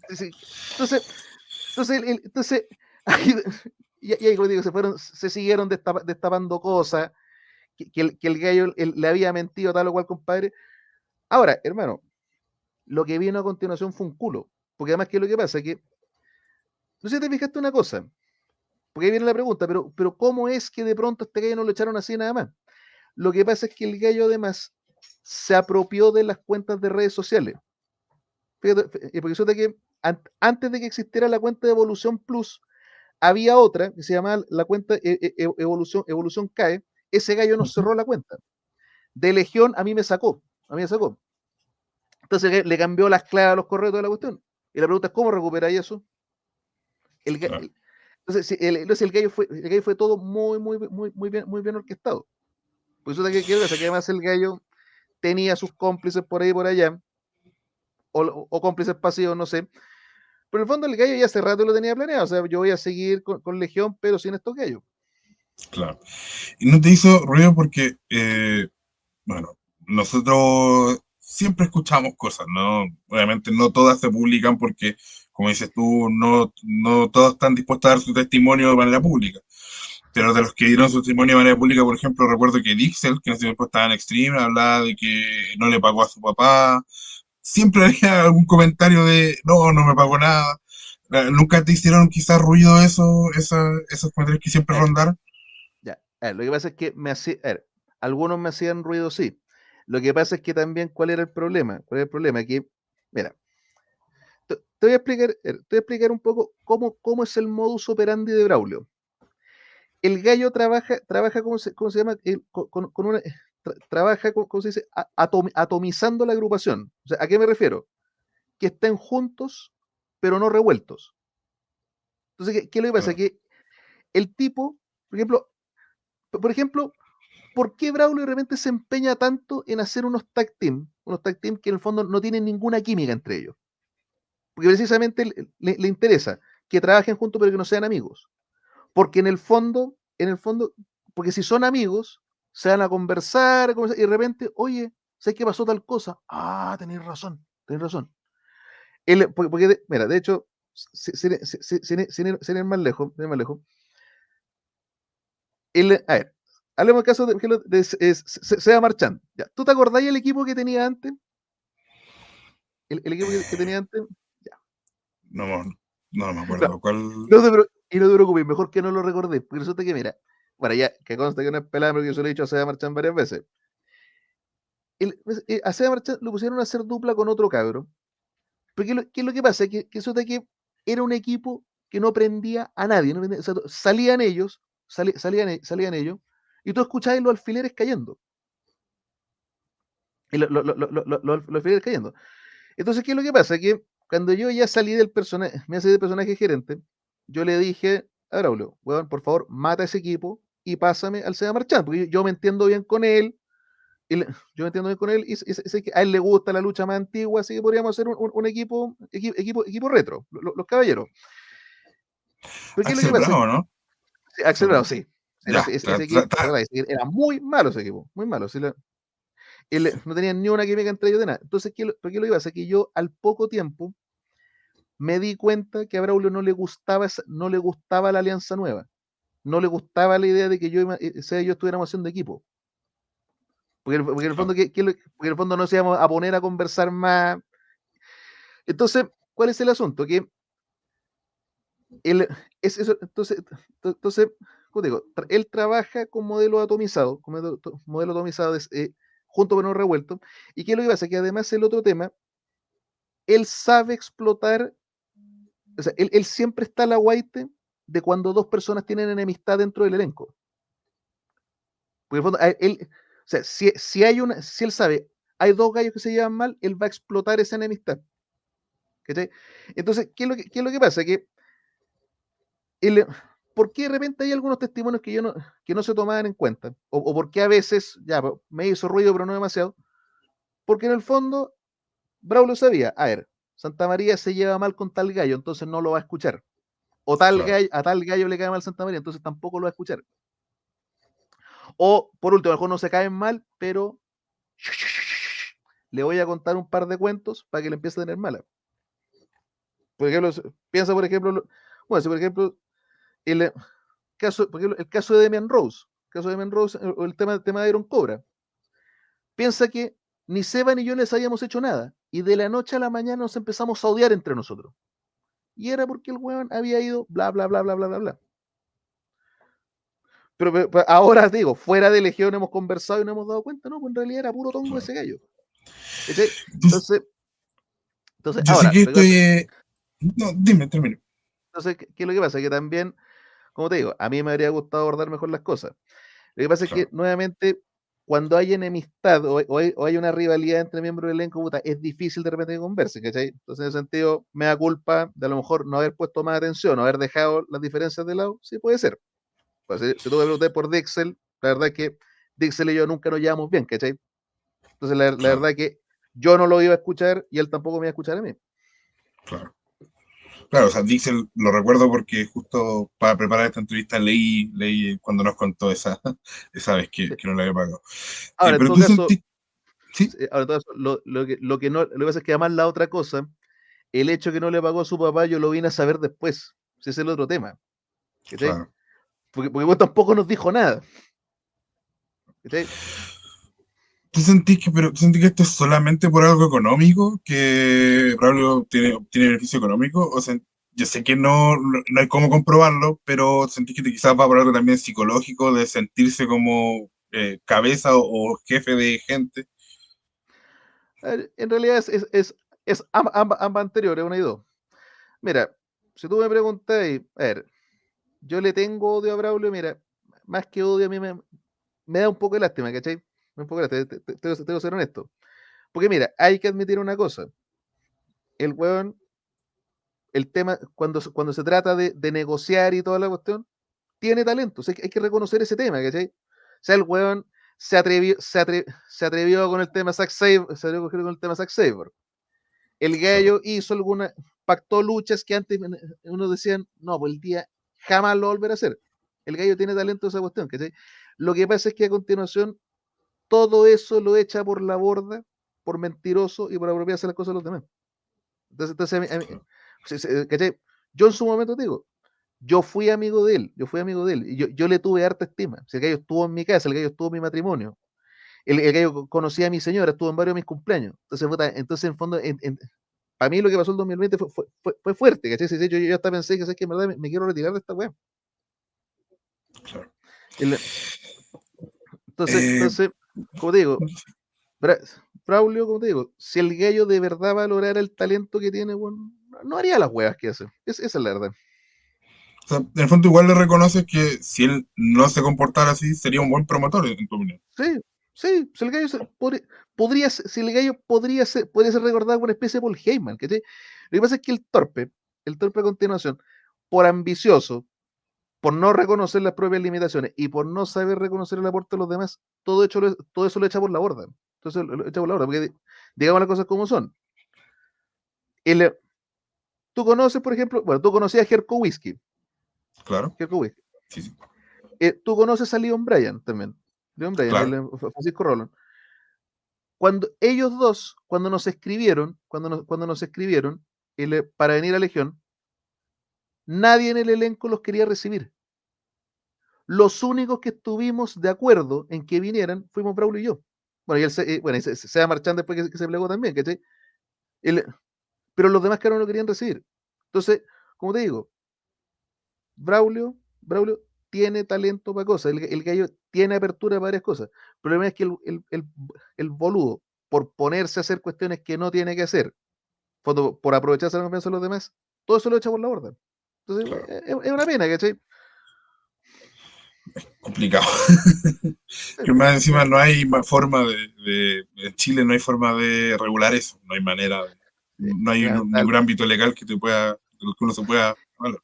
Sí. Entonces, ahí, y ahí, como digo, se siguieron destapando cosas, que el gallo le había mentido tal o cual compadre. Ahora, hermano, lo que vino a continuación fue un culo. Porque además, ¿qué es lo que pasa? Que, no sé si te fijaste una cosa, porque ahí viene la pregunta, pero ¿cómo es que de pronto a este gallo no lo echaron así nada más? Lo que pasa es que el gallo además se apropió de las cuentas de redes sociales. Fíjate, porque resulta que antes de que existiera la cuenta de Evolución Plus, había otra que se llamaba la cuenta Evolución CAE. Ese gallo nos Ujú. cerró la cuenta. De Legión a mí me sacó. Entonces le cambió las claves a los correos de la cuestión. Y la pregunta es, ¿cómo recuperáis eso? El, Claro. entonces, entonces el gallo fue todo muy bien orquestado. Por eso que además el gallo tenía sus cómplices por ahí y por allá, o cómplices pasivos, no sé. Pero en el fondo el gallo ya hace rato lo tenía planeado. O sea, yo voy a seguir con Legión, pero sin estos gallos. Claro. Y no te hizo ruido porque, bueno, nosotros siempre escuchamos cosas, ¿no? Obviamente no todas se publican porque, como dices tú, no todos están dispuestos a dar su testimonio de manera pública. Pero de los que dieron su testimonio de manera pública, por ejemplo, recuerdo que Dixel, que en ese tiempo estaba en Extreme, hablaba de que no le pagó a su papá. Siempre había algún comentario de, no me pagó nada. ¿Nunca te hicieron quizás ruido esos comentarios que siempre A ver, rondaron? ya. A ver, lo que pasa es que algunos me hacían ruido, sí. Lo que pasa es que también, ¿cuál era el problema? ¿Cuál era el problema? Que, mira, te voy a explicar un poco cómo es el modus operandi de Braulio. El gallo trabaja ¿cómo se llama? Con una, trabaja, ¿cómo se dice? Atomizando la agrupación. O sea, ¿a qué me refiero? Que estén juntos, pero no revueltos. Entonces, ¿qué es lo que pasa? Claro, Que el tipo, por ejemplo, por ejemplo, ¿por qué Braulio de repente se empeña tanto en hacer unos tag team? Unos tag team que en el fondo no tienen ninguna química entre ellos. Porque precisamente le interesa que trabajen juntos pero que no sean amigos. Porque en el fondo, porque si son amigos, se van a conversar, y de repente, oye, ¿sabes qué pasó tal cosa? Ah, tenéis razón. Mira, de hecho, sin ir más lejos, a ver, hablemos del caso de, por ejemplo, de Seba Marchand. Ya, ¿tú te acordás del equipo que tenía antes? El equipo que tenía antes. Ya. no, no me No, acuerdo cuál. no te preocupes, mejor que no lo recordé, porque resulta que, mira, bueno, ya, que consta que no es pelada, porque yo se lo he dicho a Seba Marchand varias veces. A Seba Marchand lo pusieron a hacer dupla con otro cabro. Porque ¿qué es lo que pasa? Que resulta que era un equipo que no prendía a nadie. O sea, salían ellos, salían ellos, y tú escuchabas los alfileres cayendo. Y los alfileres cayendo. Entonces, ¿qué es lo que pasa? Que cuando yo ya salí del personaje, me salí del personaje gerente, yo le dije a Braulio, weón, por favor, mata a ese equipo y pásame al Seba Marchand, porque yo me entiendo bien con él, yo me entiendo bien con él y sé que a él le gusta la lucha más antigua, así que podríamos hacer un equipo retro, los caballeros. Pero ¿qué es lo que Axel pasa? Bravo, ¿no? Sí, ¿O Axel Bravo, no? sí. Sí, no, Ya, sí, ese equipo, la verdad, era muy malo ese equipo, muy malo. Sí, no tenían ni una química entre ellos de nada. Entonces, ¿por qué lo que pasa? Que yo al poco tiempo me di cuenta que a Braulio no le gustaba la alianza nueva. No le gustaba la idea de que yo estuviéramos haciendo equipo. Porque en el fondo, claro, porque en el fondo nos íbamos a poner a conversar más. Entonces, ¿cuál es el asunto? Que él, es eso, entonces, como te digo, él trabaja con modelo atomizado, modelo atomizado junto con un revuelto. ¿Y qué es lo que pasa? Que además el otro tema, él sabe explotar, o sea, él siempre está a la guaite de cuando dos personas tienen enemistad dentro del elenco. Porque en el fondo, él, o sea, si él sabe, hay dos gallos que se llevan mal, él va a explotar esa enemistad. ¿Cachai? Entonces, qué es lo que pasa? Que el, ¿por qué de repente hay algunos testimonios que no se tomaban en cuenta? O por qué a veces, ya, me hizo ruido, pero no demasiado. Porque en el fondo, Braulio sabía, a ver, Santa María se lleva mal con tal gallo, entonces no lo va a escuchar. O tal Claro, gallo, a tal gallo le cae mal Santa María, entonces tampoco lo va a escuchar. O, por último, a lo mejor no se caen mal, pero le voy a contar un par de cuentos para que le empiece a tener mala. Por ejemplo, piensa, por ejemplo, bueno, si por ejemplo, el por ejemplo, el caso de Demian Rose, o el tema de Iron Cobra. Piensa que ni Seba ni yo les habíamos hecho nada, y de la noche a la mañana nos empezamos a odiar entre nosotros. Y era porque el weón había ido bla, bla, bla, bla, bla, bla, bla. Pero ahora digo, fuera de Legión hemos conversado y no hemos dado cuenta, no, pues en realidad era puro tongo claro. ese gallo. ¿Cachai? Entonces, Entonces, yo sé ahora, que esto es... No, dime, termino. entonces, ¿qué es lo que pasa? Que también, como te digo, a mí me habría gustado abordar mejor las cosas. Lo que pasa es que, Claro, nuevamente, cuando hay enemistad o hay una rivalidad entre miembros del elenco, puta, es difícil de repente que conversen, ¿cachai? Entonces, en ese sentido, me da culpa de a lo mejor no haber puesto más atención, o haber dejado las diferencias de lado. Sí, puede ser. Pues, si tú me preguntas por Dixel, la verdad es que Dixel y yo nunca nos llevamos bien, ¿cachai? Entonces, la claro, verdad es que yo no lo iba a escuchar y él tampoco me iba a escuchar a mí. claro. Claro, o sea, Dixel lo recuerdo porque justo para preparar esta entrevista leí cuando nos contó esa vez Sí. que no le había pagado. Ahora, en Pero todo tú caso, sentís, sí, ahora, en todo caso, lo que pasa es que además la otra cosa, el hecho que no le pagó a su papá, yo lo vine a saber después. Si ese es el otro tema. ¿Cachai? claro. Porque vos tampoco nos dijo nada. ¿Cachai? Tú sentís que esto es solamente por algo económico? ¿Que Braulio obtiene beneficio económico? O sea, yo sé que no hay cómo comprobarlo, pero sentís que quizás va por algo también psicológico, de sentirse como cabeza o jefe de gente. A ver, en realidad ambas anteriores, una y dos. Mira, si tú me preguntas, a ver, yo le tengo odio a Braulio, mira, más que odio a mí me da un poco de lástima, ¿cachai? Me da un poco de lástima, tengo que ser honesto. Porque mira, hay que admitir una cosa. El weón, el tema, cuando se trata de negociar y toda la cuestión, tiene talento. O sea, hay que reconocer ese tema, ¿cachai? O sea, el weón se atrevió con el tema Zack Sabre, se atrevió con el tema Zack Sabre. El Claro, gallo hizo pactó luchas que antes uno decían, no, pues el día jamás lo volverá a hacer. El gallo tiene talento en esa cuestión, ¿cachai? Lo que pasa es que a continuación todo eso lo echa por la borda, por mentiroso y por apropiarse las cosas de los demás. Entonces claro, ¿cachai? Yo en su momento te digo, yo fui amigo de él, y yo le tuve harta estima. Si el gallo estuvo en mi casa, el gallo estuvo en mi matrimonio, el gallo conocía a mi señora, estuvo en varios de mis cumpleaños. Entonces, puta, entonces en fondo, para mí lo que pasó el 2020 fue fuerte, ¿cachai? Sí, sí, yo hasta pensé que, ¿sabes qué? En verdad me quiero retirar de esta weá. claro. El- Eh, entonces, como te digo, Bra- Braulio, como te digo, si el gallo de verdad valorara el talento que tiene, bueno, no haría las weas que hace. Esa es la verdad. o sea, en el fondo igual le reconoces que si él no se comportara así, sería un buen promotor, en tu opinión. Sí, sí, si el gallo si el gallo podría ser recordado como una especie de Paul Heyman, ¿cachai? Lo que pasa es que el torpe a continuación, por ambicioso, por no reconocer las propias limitaciones y por no saber reconocer el aporte de los demás, todo eso lo echa por la borda. Entonces lo echa por la borda, porque digamos las cosas como son. El, tú conoces, por ejemplo, bueno, tú conocías a Jerko Whisky, Claro, Jerko Whisky. sí, sí, Tú conoces a Leon Bryan también, Leon Bryan, claro, Francisco Roland. Cuando ellos dos, cuando nos escribieron para venir a Legión, nadie en el elenco los quería recibir. Los únicos que estuvimos de acuerdo en que vinieran fuimos Braulio y yo. Bueno, y él se va marchando después que se plegó también, ¿cachai? Él, pero los demás que no lo querían recibir. Entonces, como te digo, Braulio tiene talento para cosas, el gallo tiene apertura para varias cosas. El problema es que el boludo, por ponerse a hacer cuestiones que no tiene que hacer, por aprovecharse la confianza de los demás, todo eso lo echa por la borda. Entonces, Claro, es una pena, ¿cachai? complicado. Sí, Que más encima eh, no hay forma en Chile no hay forma de regular eso, no hay manera, sí, no hay ningún ámbito legal que te pueda, del que uno se pueda, bueno,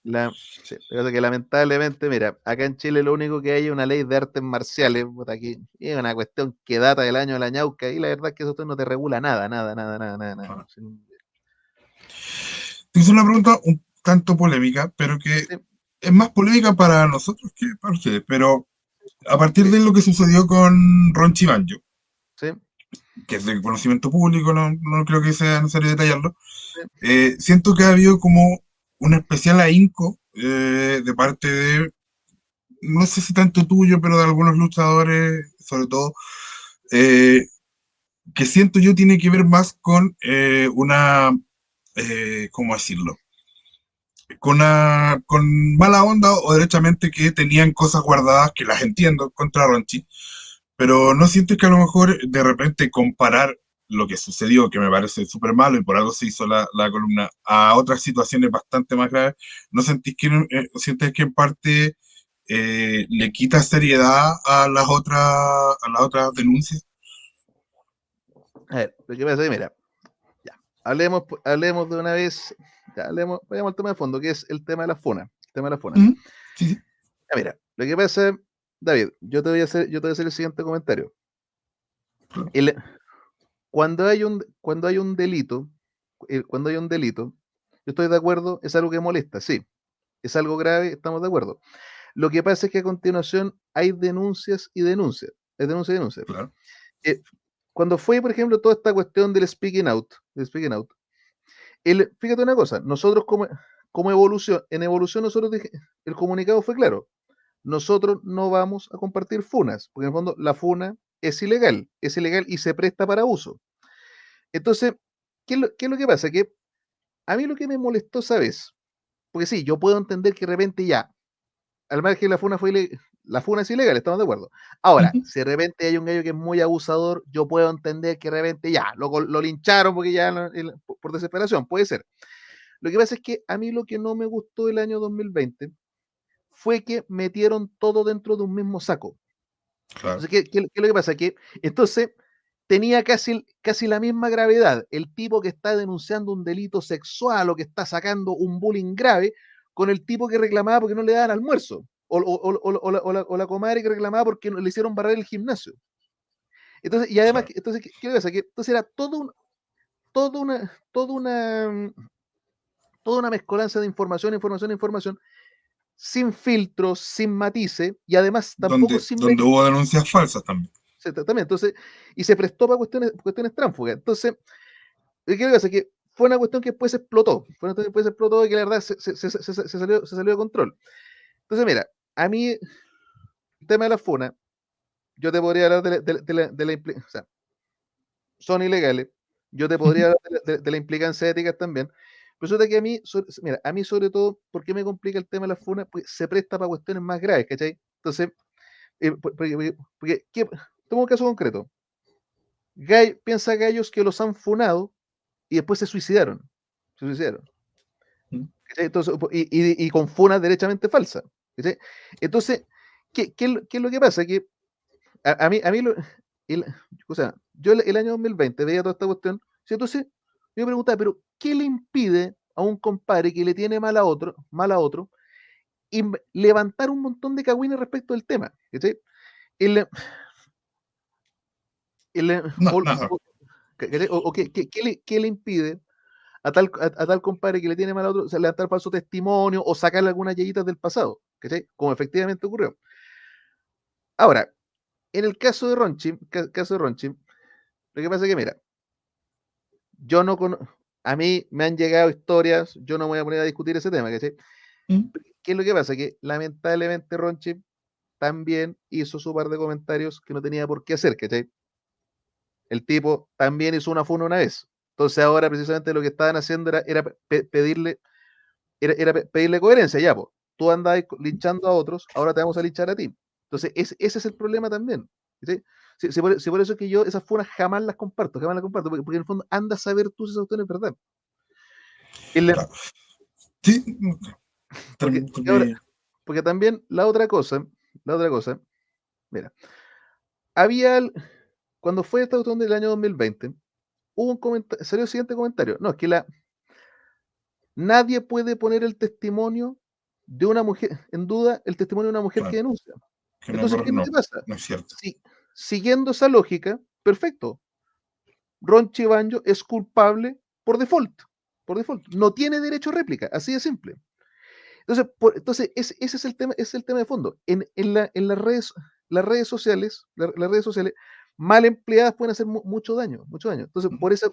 sí, fíjate que lamentablemente, mira, acá en Chile lo único que hay es una ley de artes marciales, puta, que es una cuestión que data del año de la ñauca, y la verdad es que eso no te regula nada, nada, nada, nada, nada, nada. bueno. Sí, Te hice una pregunta un tanto polémica, pero que sí, es más polémica para nosotros que para ustedes, pero a partir sí, de lo que sucedió con Ron Chibanjo, sí, que es de conocimiento público, no creo que sea necesario detallarlo. sí. Siento que ha habido como un especial ahínco de parte de, no sé si tanto tuyo, pero de algunos luchadores, sobre todo, eh, que siento yo tiene que ver más con ¿cómo decirlo? Con mala onda o derechamente que tenían cosas guardadas que las entiendo contra Ronchi, pero no sientes que a lo mejor de repente comparar lo que sucedió, que me parece súper malo y por algo se hizo la columna, a otras situaciones bastante más graves, ¿no sentís que, sientes que en parte le quita seriedad a las otras denuncias? A ver, lo que pasa es que, mira, ya, hablemos de una vez, ya, vayamos al tema de fondo, que es el tema de la funa, el tema de la funa. ¿Mm? Sí, sí, Ya, mira, lo que pasa, David, yo te voy a hacer el siguiente comentario. claro. El, cuando hay un delito, yo estoy de acuerdo, es algo que molesta, sí, es algo grave, estamos de acuerdo. Lo que pasa es que a continuación hay denuncias y denuncias, hay denuncias y denuncias. Claro. Eh, Cuando fue, por ejemplo, toda esta cuestión del speaking out, fíjate una cosa, nosotros como evolución, en evolución nosotros el comunicado fue claro, nosotros no vamos a compartir funas, porque en el fondo la funa es ilegal y se presta para uso. Entonces, ¿qué es lo que pasa? Que a mí lo que me molestó, ¿sabes? Porque sí, yo puedo entender que de repente ya, al margen la funa la funa es ilegal, estamos de acuerdo. Ahora, Ujú. si de repente hay un gallo que es muy abusador, yo puedo entender que de repente ya, lo lincharon porque ya por desesperación, puede ser. Lo que pasa es que a mí lo que no me gustó del año 2020 fue que metieron todo dentro de un mismo saco. Claro. Entonces, ¿qué es lo que pasa? Que entonces tenía casi la misma gravedad el tipo que está denunciando un delito sexual o que está sacando un bullying grave con el tipo que reclamaba porque no le daban almuerzo. O la comadre que reclamaba porque le hicieron barrer el gimnasio. Entonces, y además, Claro. entonces, ¿qué pasa? Que entonces era todo una, toda una, toda una mezcolanza de información, información, información, sin filtros, sin matices, y además tampoco sin Donde hubo denuncias falsas también. también, entonces, y se prestó para cuestiones tránsfugas. Entonces, ¿qué pasa? Que fue una cuestión que después explotó, fue una cuestión que después explotó y que la verdad se salió de control. Entonces, mira, a mí el tema de la funa, yo te podría hablar o sea, son ilegales, yo te podría hablar de la implicancia ética también, pero resulta que mira, a mí sobre todo, ¿por qué me complica el tema de la funa? Pues se presta para cuestiones más graves, ¿cachai? Entonces, tomo un caso concreto. Piensa gallos que los han funado y después se suicidaron. Se suicidaron. ¿Mm? ¿Cachai? Entonces, y con funas derechamente falsas. ¿Cachai? Entonces, ¿qué es lo que pasa? Que a mí el- o sea, yo el año 2020 veía toda esta cuestión, ¿sí? Entonces yo me preguntaba, pero ¿qué le impide a un compadre que le tiene mal a otro, levantar un montón de cagüines respecto del tema? ¿Cachai? El, el, No, o, nada. o- ¿Cachai? O qué le impide a tal compadre que le tiene mal a otro, o sea, levantar falso testimonio o sacarle algunas yeguitas del pasado, ¿cachai? Como efectivamente ocurrió. Ahora, en el caso de Ronchi, lo que pasa es que, mira, yo no conozco, a mí me han llegado historias, yo no me voy a poner a discutir ese tema, ¿cachai? ¿Mm? ¿Qué es lo que pasa? Que lamentablemente Ronchi también hizo su par de comentarios que no tenía por qué hacer, ¿cachai? El tipo también hizo una funa una vez. Entonces ahora precisamente lo que estaban haciendo era pedirle, pedirle coherencia, ya, pues. Tú andas linchando a otros, ahora te vamos a linchar a ti. Entonces, ese es el problema también. ¿Sí? Si por eso es que yo esas funas jamás las comparto, porque en el fondo anda a saber tú si esa cuestión es verdad. El- Claro. Sí, porque ahora, porque también la otra cosa, mira, había, cuando fue esta cuestión del año 2020, hubo un comentario, salió el siguiente comentario. No, es que nadie puede poner el testimonio de una mujer, en duda, el testimonio de una mujer que claro, denuncia. que no, Entonces, ¿qué es lo que no, pasa? no es cierto. Si, siguiendo esa lógica, perfecto, Ron Chibanjo es culpable por default, por default. No tiene derecho a réplica, así de simple. Entonces, ese es el tema de fondo. En las redes sociales, las redes sociales mal empleadas pueden hacer mucho daño, mucho daño. Entonces, Ujú. por eso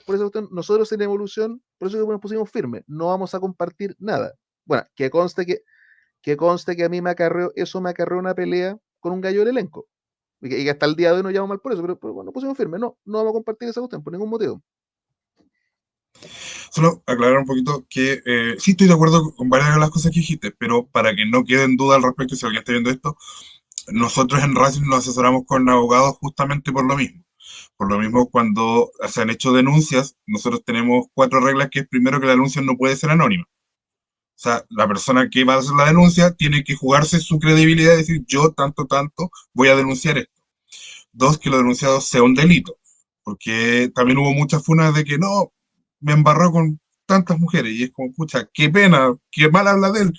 nosotros en Evolución, por eso que nos pusimos firmes, no vamos a compartir nada. Bueno, que conste que a mí eso me acarreó una pelea con un gallo del elenco. Y que hasta el día de hoy nos llamo mal por eso, pero bueno, pusimos firmes. No, no vamos a compartir esa cuestión por ningún motivo. Solo aclarar un poquito que sí estoy de acuerdo con varias de las cosas que dijiste, pero para que no quede en duda al respecto, si alguien está viendo esto, nosotros en Racing nos asesoramos con abogados justamente por lo mismo. Por lo mismo, cuando se han hecho denuncias, nosotros tenemos cuatro reglas, que es primero que la denuncia no puede ser anónima. O sea, la persona que va a hacer la denuncia tiene que jugarse su credibilidad y decir, yo tanto, tanto voy a denunciar esto. Dos, que lo denunciado sea un delito. Porque también hubo muchas funas de que no, me embarró con tantas mujeres. Y es como, pucha, qué pena, qué mal habla de él,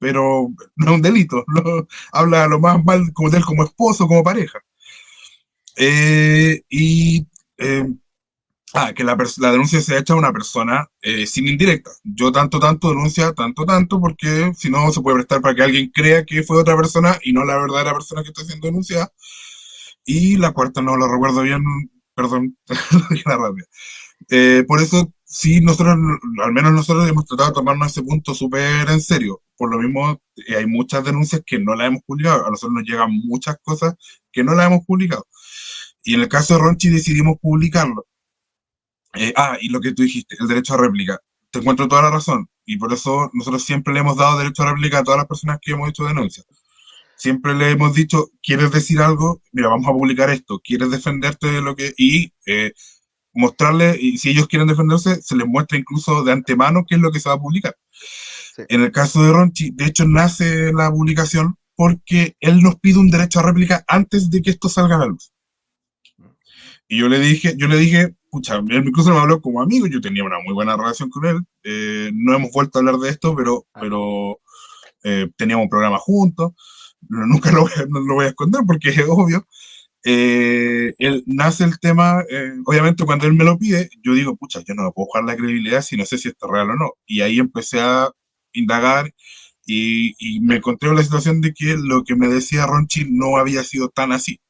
pero no es un delito. Habla lo más mal como de él como esposo, como pareja. Y eh, que la denuncia sea hecha a una persona sin indirecta. Yo tanto, tanto denuncia, tanto, tanto, porque si no se puede prestar para que alguien crea que fue otra persona y no la verdadera persona que está siendo denunciada. Y la cuarta no lo recuerdo bien, perdón, lo dije la rápida. Por eso, sí, nosotros, al menos nosotros hemos tratado de tomarnos ese punto súper en serio. Por lo mismo, hay muchas denuncias que no las hemos publicado. A nosotros nos llegan muchas cosas que no las hemos publicado. Y en el caso de Ronchi decidimos publicarlo. Y lo que tú dijiste, el derecho a réplica. Te encuentro toda la razón. Y por eso nosotros siempre le hemos dado derecho a réplica a todas las personas que hemos hecho denuncias. Siempre le hemos dicho, ¿quieres decir algo? Mira, vamos a publicar esto. ¿Quieres defenderte de lo que...? Y mostrarle, y si ellos quieren defenderse, se les muestra incluso de antemano qué es lo que se va a publicar. Sí. En el caso de Ronchi, de hecho, nace la publicación porque él nos pide un derecho a réplica antes de que esto salga a la luz. Y yo le dije, pucha, él incluso me habló como amigo, yo tenía una muy buena relación con él, no hemos vuelto a hablar de esto, pero, Ah, pero teníamos un programa juntos, nunca no lo voy a esconder porque es obvio. Nace el tema, obviamente cuando él me lo pide, yo digo, pucha, yo no me puedo jugar la credibilidad si no sé si esto es real o no. Y ahí empecé a indagar y me encontré con la situación de que lo que me decía Ronchi no había sido tan así.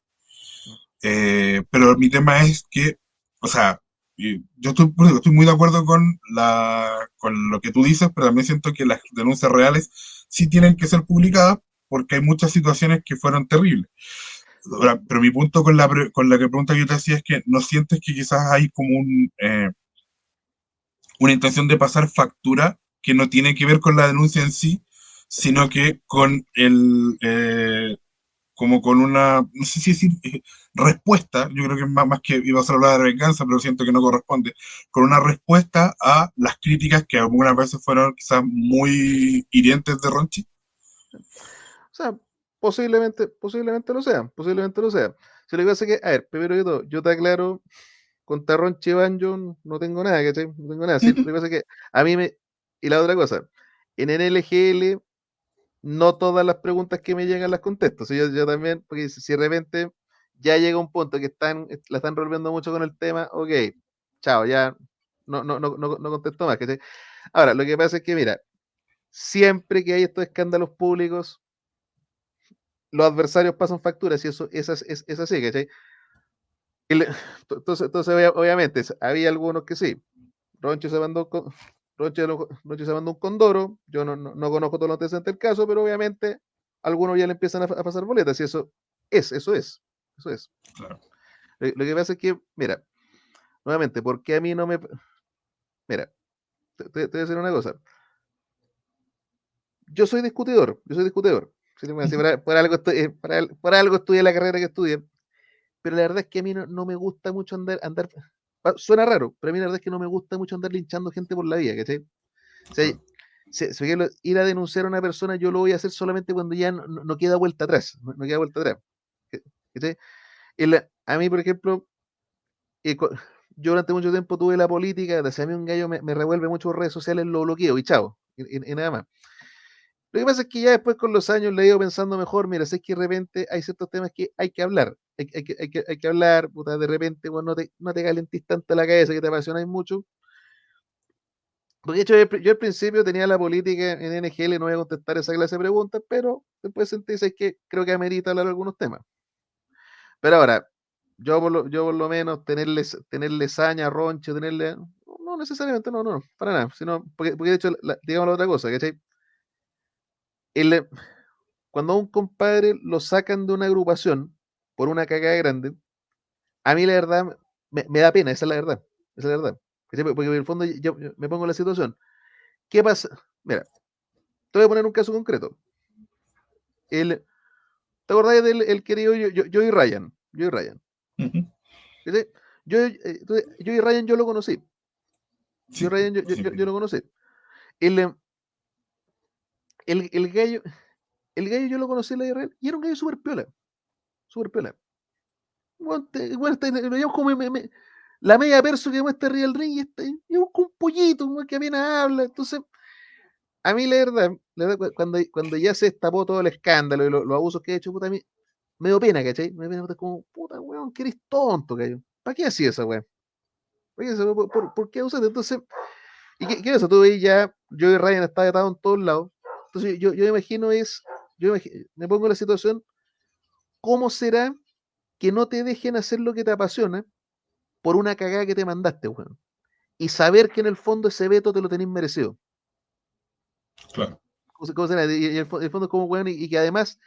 Pero mi tema es que, o sea, yo estoy muy de acuerdo con lo que tú dices, pero también siento que las denuncias reales sí tienen que ser publicadas porque hay muchas situaciones que fueron terribles. Ahora, pero mi punto con la que pregunta que yo te hacía es que no sientes que quizás hay como una intención de pasar factura que no tiene que ver con la denuncia en sí, sino que con como con una, no sé si decir respuesta, yo creo que más que iba a ser hablar de venganza, pero siento que no corresponde, con una respuesta a las críticas que algunas veces fueron quizás muy hirientes de Ronchi. o sea, posiblemente lo sea, posiblemente lo sea. Si lo que pasa es que, a ver, primero que todo, yo te aclaro, con Tarrón Chiván yo no tengo nada, ¿cachai? No tengo nada. Sí, lo que pasa es que a mí me. Y la otra cosa, en NLGL no todas las preguntas que me llegan las contesto. Si yo también, porque si de repente ya llega un punto que la están revolviendo mucho con el tema, ok, chao, ya no contesto más, ¿cachai? Ahora, lo que pasa es que, mira, siempre que hay estos escándalos públicos, los adversarios pasan facturas y eso es así, ¿cachai? El- entonces, obviamente, había algunos que sí. Roncho se mandó con, Roncho se mandó un condoro. Yo no conozco todos los antecedentes del caso, pero obviamente algunos ya le empiezan a pasar boletas y eso es. Claro. Lo que pasa es que, mira, nuevamente, ¿por qué a mí no me. mira, te voy a decir una cosa. Yo soy discutidor. Sí, bueno, sí, por algo estudié la carrera que estudié, pero la verdad es que a mí no me gusta mucho suena raro, pero a mí la verdad es que no me gusta mucho andar linchando gente por la vida, ¿cachai? O sea, Claro. si quiero ir a denunciar a una persona, yo lo voy a hacer solamente cuando ya no queda vuelta atrás, no queda vuelta atrás. ¿Cachai? A mí, por ejemplo, eh, cu- yo durante mucho tiempo tuve la política, si a mí un gallo me revuelve mucho por redes sociales, lo bloqueo y chao, y nada más. Lo que pasa es que ya después con los años le he ido pensando mejor, mira, sé que de repente hay ciertos temas que hay que hablar, hay que hablar, puta, de repente, bueno, no te calentís tanto la cabeza, que te apasionáis mucho. Porque de hecho yo al principio tenía la política en NGL, no voy a contestar esa clase de preguntas, pero después sentí es que creo que amerita hablar algunos temas. Pero ahora, yo por lo menos tenerle saña, ronche, no necesariamente, no, para nada, sino, porque de hecho, digamos la otra cosa, ¿cachai? El, Cuando a un compadre lo sacan de una agrupación por una cagada grande, a mí la verdad me da pena, esa es la verdad. Esa es la verdad. ¿Cachai? Porque en el fondo yo me pongo en la situación. ¿Qué pasa? Mira, te voy a poner un caso concreto. El, ¿Te acordás del el querido Joey Ryan? Joey Ryan. Ujú. ¿Cachai? Joey Ryan yo lo conocí. Joey Sí, Ryan sí, yo lo conocí. El, eh, el gallo, el gallo yo lo conocí en la Israel y era un gallo súper piola. Súper piola. Bueno, lo llevamos como la media perso que muestra arriba del ring y es un pollito, un weón que apenas habla. Entonces, a mí la verdad, cuando ya se destapó todo el escándalo y los abusos que he hecho, puta, a mí me dio pena, ¿cachai? Me dio pena, puta, como, puta, weón, que eres tonto, gallo. ¿Para qué hacías esa weón? ¿Para qué eso? ¿Por qué usaste? Entonces, ¿y qué es eso? Tú veis ya, Joey Ryan está atado en todos lados. Entonces, yo me imagino me pongo en la situación, ¿cómo será que no te dejen hacer lo que te apasiona por una cagada que te mandaste, weón? Y saber que en el fondo ese veto te lo tenéis merecido. claro. ¿Cómo será? Y el fondo es como, weón, y que además,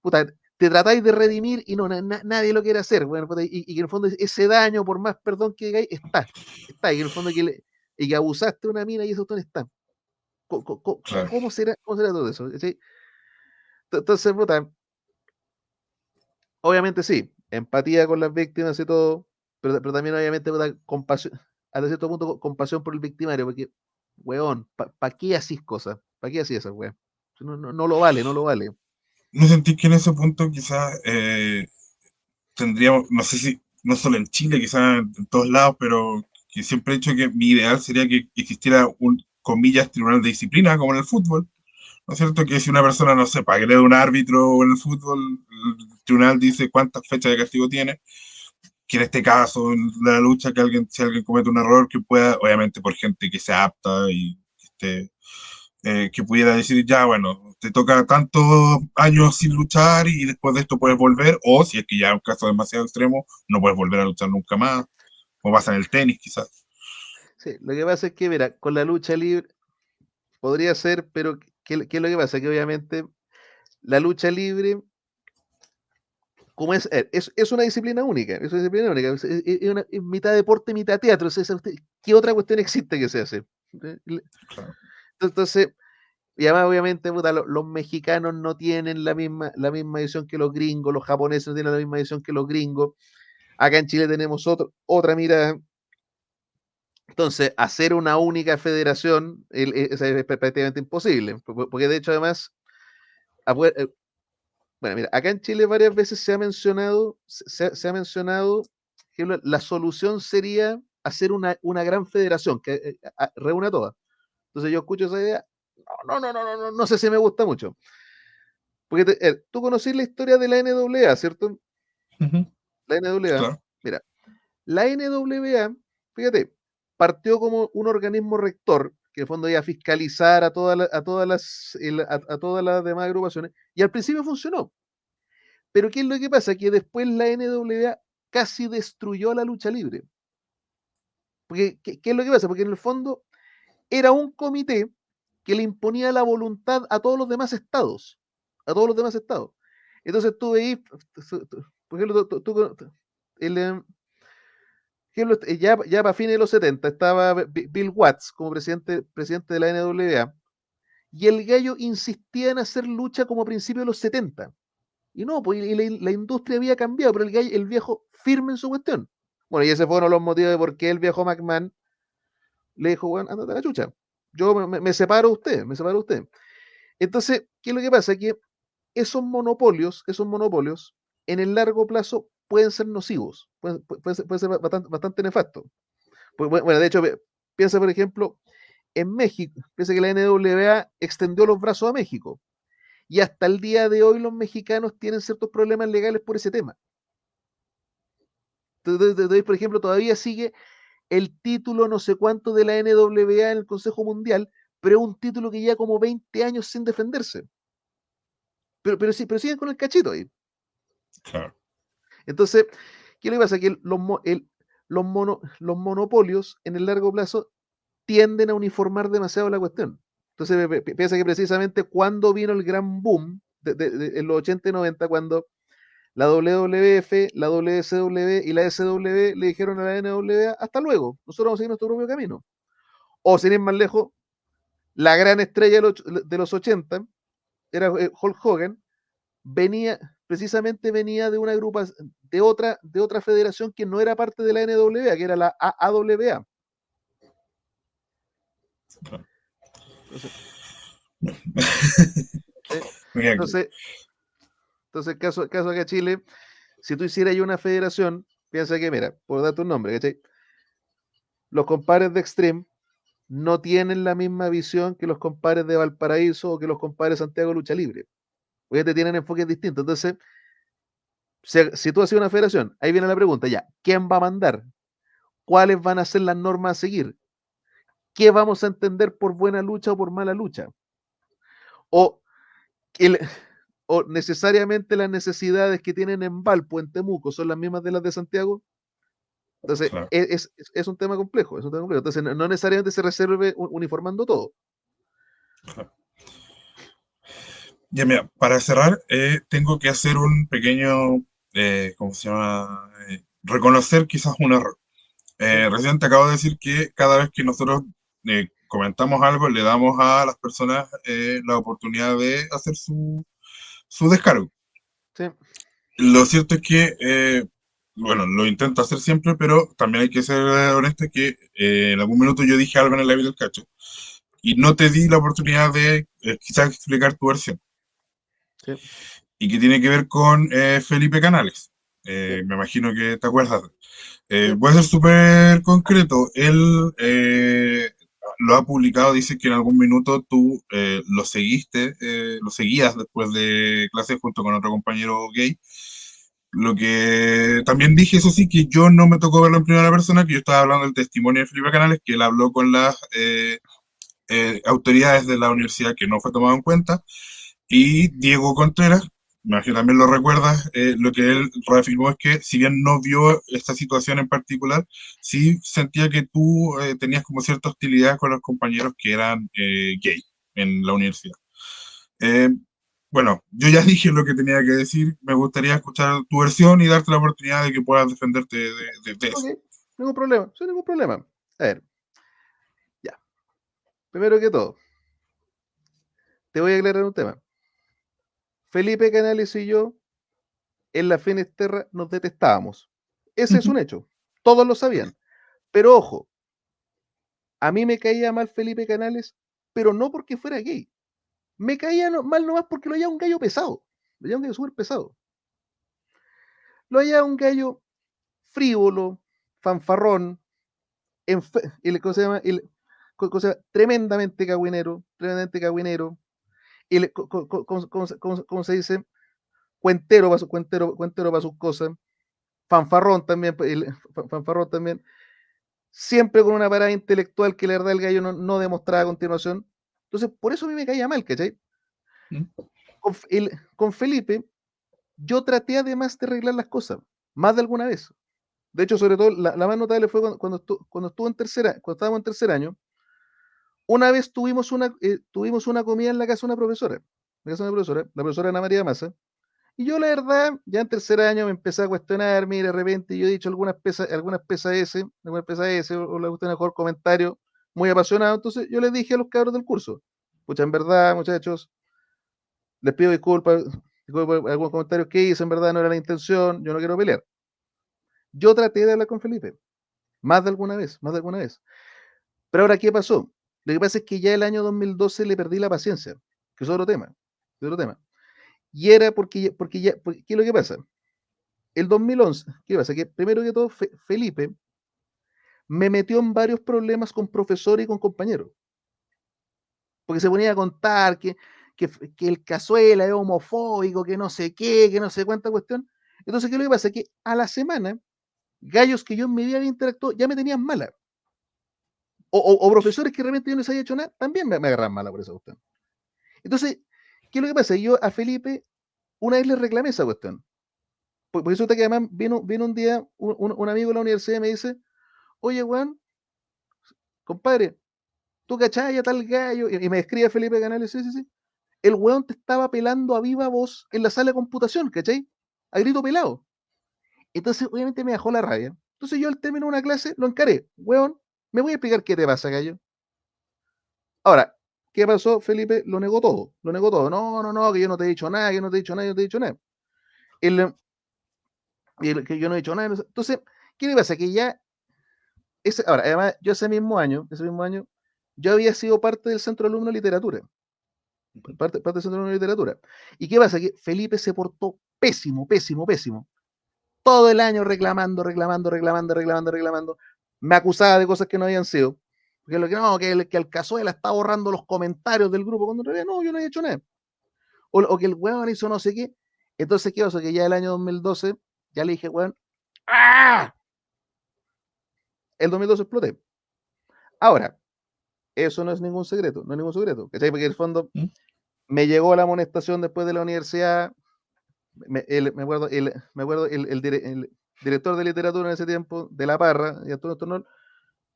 puta, te tratáis de redimir y nadie lo quiere hacer, weón, puta, y que en el fondo ese daño, por más perdón que digáis, y en el fondo y que abusaste de una mina y eso todo está. Claro. ¿Cómo será todo eso? ¿Sí? Entonces, puta, obviamente sí, empatía con las víctimas y todo, pero también obviamente puta, compasión, hasta cierto punto compasión por el victimario, porque, weón, ¿para qué hacís cosas? ¿Para qué hacís esas weón? No lo vale, no lo vale. ¿No sentís que en ese punto quizás tendríamos, no sé si, no solo en Chile, quizás en todos lados, pero que siempre he dicho que mi ideal sería que existiera un, comillas, tribunal de disciplina, como en el fútbol, ¿no es cierto? Que si una persona, no sé, para que le dé un árbitro en el fútbol, el tribunal dice cuántas fechas de castigo tiene, que en este caso, en la lucha, que alguien, si alguien comete un error, que pueda, obviamente por gente que sea apta y que esté que pudiera decir, ya, bueno, te toca tantos años sin luchar y después de esto puedes volver, o si es que ya es un caso demasiado extremo, no puedes volver a luchar nunca más, o pasa en el tenis quizás. Sí, lo que pasa es que, mira, con la lucha libre podría ser, pero ¿qué es lo que pasa? Que obviamente la lucha libre, como es una disciplina única, es una disciplina única, es mitad deporte, mitad teatro, ¿qué otra cuestión existe que se hace? Claro. Entonces, y además, obviamente, puta, los mexicanos no tienen la misma visión que los gringos, los japoneses no tienen la misma visión que los gringos. Acá en Chile tenemos otra mirada. Entonces, hacer una única federación es prácticamente imposible, porque de hecho, además, eh, bueno, mira, acá en Chile varias veces se ha mencionado que la solución sería hacer una gran federación que reúna a todas. Entonces, yo escucho esa idea, no sé si me gusta mucho. Porque tú conocís la historia de la NWA, ¿cierto? Ujú. La NWA. Claro. Mira, la NWA, fíjate, partió como un organismo rector, que en el fondo iba a fiscalizar a todas las demás agrupaciones, y al principio funcionó. Pero ¿qué es lo que pasa? Que después la NWA casi destruyó la lucha libre. Porque, ¿qué es lo que pasa? Porque en el fondo era un comité que le imponía la voluntad a todos los demás estados. A todos los demás estados. Entonces tú veis, por ejemplo, el, ya para fines de los 70 estaba Bill Watts como presidente de la NWA, y el gallo insistía en hacer lucha como a principios de los 70. Y no, pues la industria había cambiado, pero el viejo firme en su cuestión. Bueno, y ese fue uno de los motivos de por qué el viejo McMahon le dijo, bueno, andate a la chucha. Yo me separo de usted, me separo de usted. Entonces, ¿qué es lo que pasa? Que esos monopolios, en el largo plazo pueden ser nocivos, pueden ser bastante nefastos. Bueno, de hecho, piensa, por ejemplo, en México, piensa que la NWA extendió los brazos a México. Y hasta el día de hoy los mexicanos tienen ciertos problemas legales por ese tema. Entonces, por ejemplo, todavía sigue el título no sé cuánto de la NWA en el Consejo Mundial, pero es un título que lleva como 20 años sin defenderse. Pero siguen con el cachito ahí. Claro. Entonces, ¿qué le pasa? Que los monopolios en el largo plazo tienden a uniformar demasiado la cuestión. Entonces, piensa que precisamente cuando vino el gran boom, en los 80 y 90, cuando la WWF, la WCW y la SW le dijeron a la NWA, hasta luego, nosotros vamos a seguir nuestro propio camino. O sin ir más lejos, la gran estrella de los 80 era Hulk Hogan, venía de una de otra federación que no era parte de la NWA, que era la AWA. Claro. Entonces, ¿sí? Mira, entonces, entonces caso acá Chile, si tú hicieras ahí una federación, piensa que, mira, por darte un nombre, ¿cachai? Los compadres de Extreme no tienen la misma visión que los compadres de Valparaíso o que los compadres de Santiago Lucha Libre. Obviamente tienen enfoques distintos. Entonces, si tú haces una federación, ahí viene la pregunta, ya, ¿quién va a mandar? ¿Cuáles van a ser las normas a seguir? ¿Qué vamos a entender por buena lucha o por mala lucha? O, el, o necesariamente las necesidades que tienen en Valpo, en Temuco, son las mismas de las de Santiago. Entonces, claro. es un tema complejo, es un tema complejo. Entonces, no necesariamente se resuelve uniformando todo. Claro. Ya, mira, para cerrar, tengo que hacer un pequeño, ¿cómo se llama? Reconocer quizás un error. ¿Sí? Recién te acabo de decir que cada vez que nosotros comentamos algo, le damos a las personas la oportunidad de hacer su descargo. ¿Sí? Lo cierto es que, bueno, lo intento hacer siempre, pero también hay que ser honesto que en algún minuto yo dije algo en el live del cacho y no te di la oportunidad de quizás explicar tu versión. ¿Sí? Y que tiene que ver con Felipe Canales. ¿Sí? Me imagino que te acuerdas. ¿Sí? Voy a ser súper concreto. Él lo ha publicado, dice que en algún minuto tú lo seguiste, lo seguías después de clase junto con otro compañero gay. Lo que también dije, eso sí, que yo no me tocó verlo en primera persona, que yo estaba hablando del testimonio de Felipe Canales, que él habló con las autoridades de la universidad que no fue tomado en cuenta, y Diego Contreras, me imagino también lo recuerdas, lo que él reafirmó es que si bien no vio esta situación en particular, sí sentía que tú tenías como cierta hostilidad con los compañeros que eran gay en la universidad. Eh, bueno, yo ya dije lo que tenía que decir, me gustaría escuchar tu versión y darte la oportunidad de que puedas defenderte de Ok, eso. ningún problema, sí, ningún problema. A ver, ya. Primero que todo, te voy a aclarar un tema. Felipe Canales y yo en la Finisterra nos detestábamos. Ese es un hecho. Todos lo sabían. Pero ojo, a mí me caía mal Felipe Canales, pero no porque fuera gay. Me caía mal nomás porque lo hallaba un gallo pesado. Lo hallaba un gallo súper pesado. Lo hallaba un gallo frívolo, fanfarrón, ¿cómo se llama? ¿Cómo se llama? Tremendamente cagüinero. ¿Cómo se dice? Cuentero para sus cosas. Fanfarrón también, fanfarrón también. Siempre con una parada intelectual que la verdad el gallo no demostraba a continuación. Entonces, por eso a mí me caía mal, ¿cachai? Con Felipe, yo traté además de arreglar las cosas, más de alguna vez. De hecho, sobre todo, la más notable fue cuando estuvo cuando estábamos en tercer año. Una vez tuvimos una comida en la casa de una profesora, la profesora Ana María Massa, Y yo, la verdad, ya en tercer año me empecé a cuestionarme y de repente yo he dicho algunas pesas S, o le gustan mejor comentarios muy apasionados. Entonces yo les dije a los cabros del curso, pucha, en verdad, muchachos, les pido disculpas por algunos comentarios que hice, en verdad no era la intención, yo no quiero pelear. Yo traté de hablar con Felipe, más de alguna vez. Pero ahora, ¿qué pasó? Lo que pasa es que ya el año 2012 le perdí la paciencia, que es otro tema, es otro tema. Y era ¿qué es lo que pasa? El 2011, ¿qué pasa? Que primero que todo, Felipe me metió en varios problemas con profesores y con compañeros, porque se ponía a contar que el Cazuela es homofóbico, que no sé qué, que no sé cuánta cuestión. Entonces, ¿qué es lo que pasa? Que a la semana, gallos que yo en mi vida había interactuado ya me tenían mala. O profesores que realmente yo no les había hecho nada, también me agarraban mala por esa cuestión. Entonces, ¿qué es lo que pasa? Yo a Felipe una vez le reclamé esa cuestión. Porque resulta que además vino un día un amigo de la universidad y me dice, oye, Juan, compadre, ¿tú cachai a tal gallo? Y me escribe Felipe Canales, sí, sí, sí. El weón te estaba pelando a viva voz en la sala de computación, ¿cachai? A grito pelado. Entonces, obviamente me dejó la rabia. Entonces yo al término de una clase lo encaré. Weón, me voy a explicar qué te pasa, gallo. Ahora, ¿qué pasó? Felipe lo negó todo. Lo negó todo. No, no, no, que yo no te he dicho nada, que yo no te he dicho nada, yo no te he dicho nada. El, que yo no he dicho nada. Entonces, ¿qué le pasa? Que ya, ahora, además, yo ese mismo año, yo había sido parte del centro de alumnos de literatura. Parte del centro de alumnos de literatura. ¿Y qué pasa? Que Felipe se portó pésimo, pésimo, pésimo. Todo el año reclamando. Me acusaba de cosas que no habían sido. Porque lo que no, que el Cazuela está borrando los comentarios del grupo, cuando en realidad no, yo no he hecho nada. O que el weón hizo no sé qué. Entonces, ¿qué pasa? Que ya el año 2012, ya le dije, weón, ¡ah! El 2012 exploté. Ahora, eso no es ningún secreto, no es ningún secreto, ¿cachai? Porque en el fondo ¿Mm? me llegó la amonestación después de la universidad, me acuerdo el director de literatura en ese tiempo, de La Parra, y Antonio Tornol,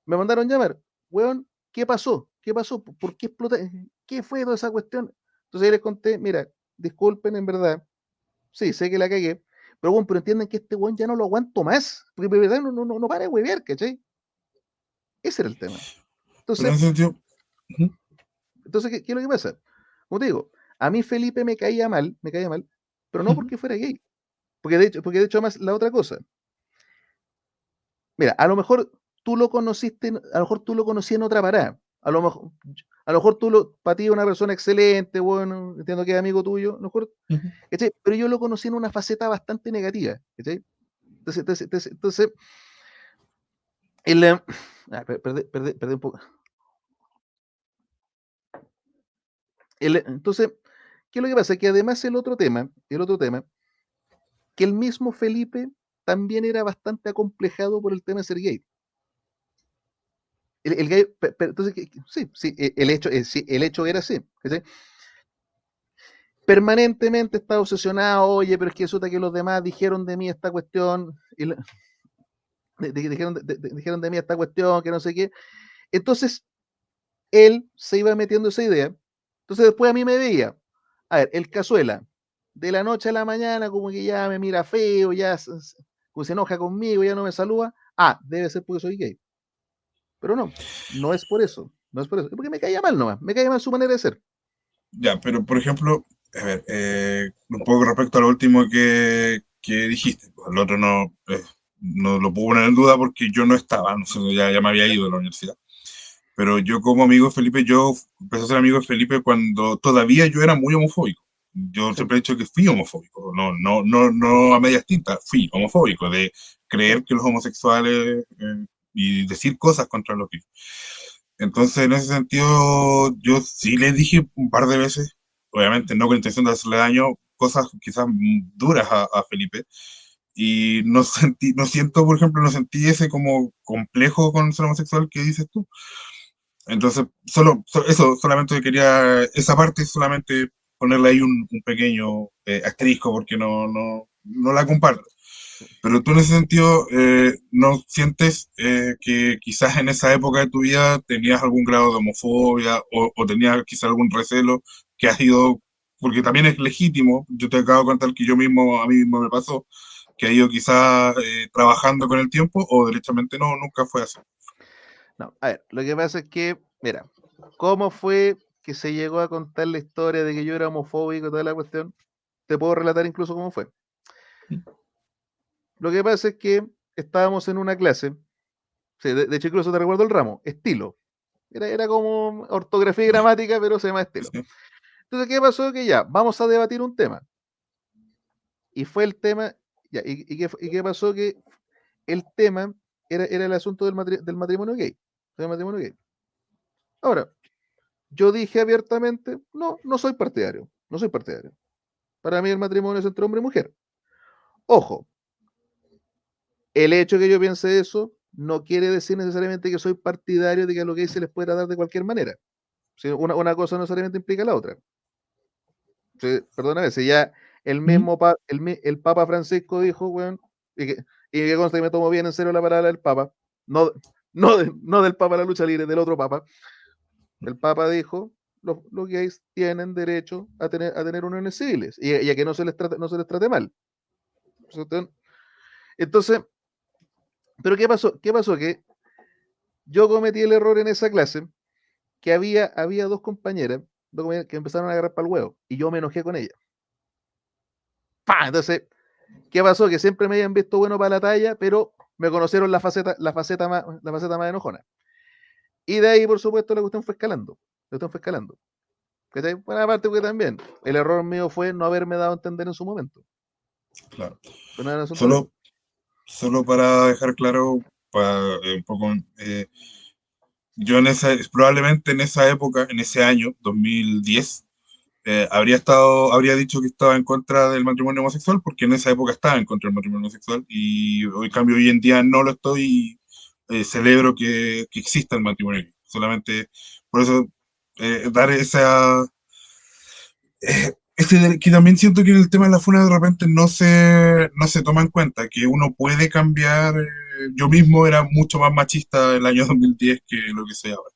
me mandaron llamar, weón, ¿qué pasó? ¿Qué pasó? ¿Por qué exploté? ¿Qué fue toda esa cuestión? Entonces ahí les conté, mira, disculpen en verdad, sí, sé que la cagué, pero bueno, pero entienden que este weón ya no lo aguanto más, porque de verdad no para de huevear, ¿cachai? Ese era el tema. Pero en Entonces, ese sentido, ujú, ¿qué es lo que pasa? Como te digo, a mí Felipe me caía mal, pero no ujú, porque fuera gay. Porque de hecho, más la otra cosa. Mira, a lo mejor tú lo conocías en otra parada. A lo mejor para ti es una persona excelente, bueno, entiendo que es amigo tuyo, a lo mejor, ujú. ¿cachai? Pero yo lo conocí en una faceta bastante negativa, ¿cachai? Entonces el, perdí un poco. Entonces, ¿qué es lo que pasa? Que además el otro tema, que el mismo Felipe también era bastante acomplejado por el tema de ser gay. El gay, entonces, sí, sí, sí, el hecho era así. ¿Cachai? Permanentemente estaba obsesionado, oye, pero es que resulta que los demás dijeron de mí esta cuestión, dijeron de mí esta cuestión, que no sé qué. Entonces, él se iba metiendo esa idea. Entonces, después a mí me veía, a ver, el Cazuela, de la noche a la mañana, como que ya me mira feo, como se enoja conmigo, ya no me saluda. Ah, debe ser porque soy gay. Pero no, no es por eso, no es por eso, es porque me caía mal nomás, me caía mal su manera de ser. Ya, pero por ejemplo, a ver, un poco respecto a lo último que dijiste, pues, el otro no lo puedo poner en duda porque yo no estaba, no sé, ya me había ido de la universidad. Pero yo como amigo de Felipe, yo empecé a ser amigo de Felipe cuando todavía yo era muy homofóbico. Yo Sí, siempre he dicho que fui homofóbico, no a medias tintas, fui homofóbico, de sí, creer que los homosexuales y decir cosas contra los gays. Entonces, en ese sentido, yo sí le dije un par de veces, obviamente no con intención de hacerle daño, cosas quizás duras a Felipe, y no siento, por ejemplo, no sentí ese como complejo con ser homosexual que dices tú. Entonces, eso, solamente quería, esa parte solamente ponerle ahí un pequeño asterisco porque no la comparto. Pero tú en ese sentido, ¿no sientes que quizás en esa época de tu vida tenías algún grado de homofobia o tenías quizás algún recelo que has ido porque también es legítimo. Yo te acabo de contar que yo mismo, a mí mismo me pasó, que ha ido quizás trabajando con el tiempo, o derechamente no, nunca fue así. No, a ver, lo que pasa es que, mira, ¿cómo fue que se llegó a contar la historia de que yo era homofóbico y toda la cuestión? Te puedo relatar incluso cómo fue. Lo que pasa es que estábamos en una clase, sí, de hecho incluso te recuerdo el ramo, estilo. Era como ortografía y gramática, pero se llama estilo. Sí. Entonces, ¿qué pasó? Que ya, vamos a debatir un tema. Y fue el tema, ya, y qué pasó? Que el tema era el asunto del matrimonio gay. Del matrimonio gay. Ahora, yo dije abiertamente, no, no soy partidario, no soy partidario. Para mí el matrimonio es entre hombre y mujer. Ojo, el hecho de que yo piense eso no quiere decir necesariamente que soy partidario de que a los gays se les pueda dar de cualquier manera. Si una cosa no necesariamente implica la otra. Sí, perdóname, si ya el Ujú. mismo el Papa Francisco dijo, weón, y que consta que me tomo bien en serio la palabra del Papa, no, no del Papa de la lucha libre, del otro Papa. El Papa dijo, los gays tienen derecho a tener uniones civiles y a que no se les trate mal. Entonces, ¿pero qué pasó? ¿Qué pasó? Que yo cometí el error en esa clase, que había dos compañeras que empezaron a agarrar para el huevo, y yo me enojé con ellas. ¡Pah! Entonces, ¿qué pasó? Que siempre me habían visto bueno para la talla, pero me conocieron la faceta más enojona. Y de ahí, por supuesto, la cuestión fue escalando. La cuestión fue escalando. ¿Cachai? Bueno, aparte porque también el error mío fue no haberme dado a entender en su momento. Claro. Pero no era un asunto de eso. Solo, solo para dejar claro, para, un poco, yo probablemente en esa época, en ese año, 2010, habría dicho que estaba en contra del matrimonio homosexual, porque en esa época estaba en contra del matrimonio homosexual, y hoy, en cambio, hoy en día no lo estoy, y celebro que exista el matrimonio gay. Solamente por eso, dar que también siento que en el tema de la funa de repente no se toma en cuenta, que uno puede cambiar. Yo mismo era mucho más machista el año 2010 que lo que soy ahora.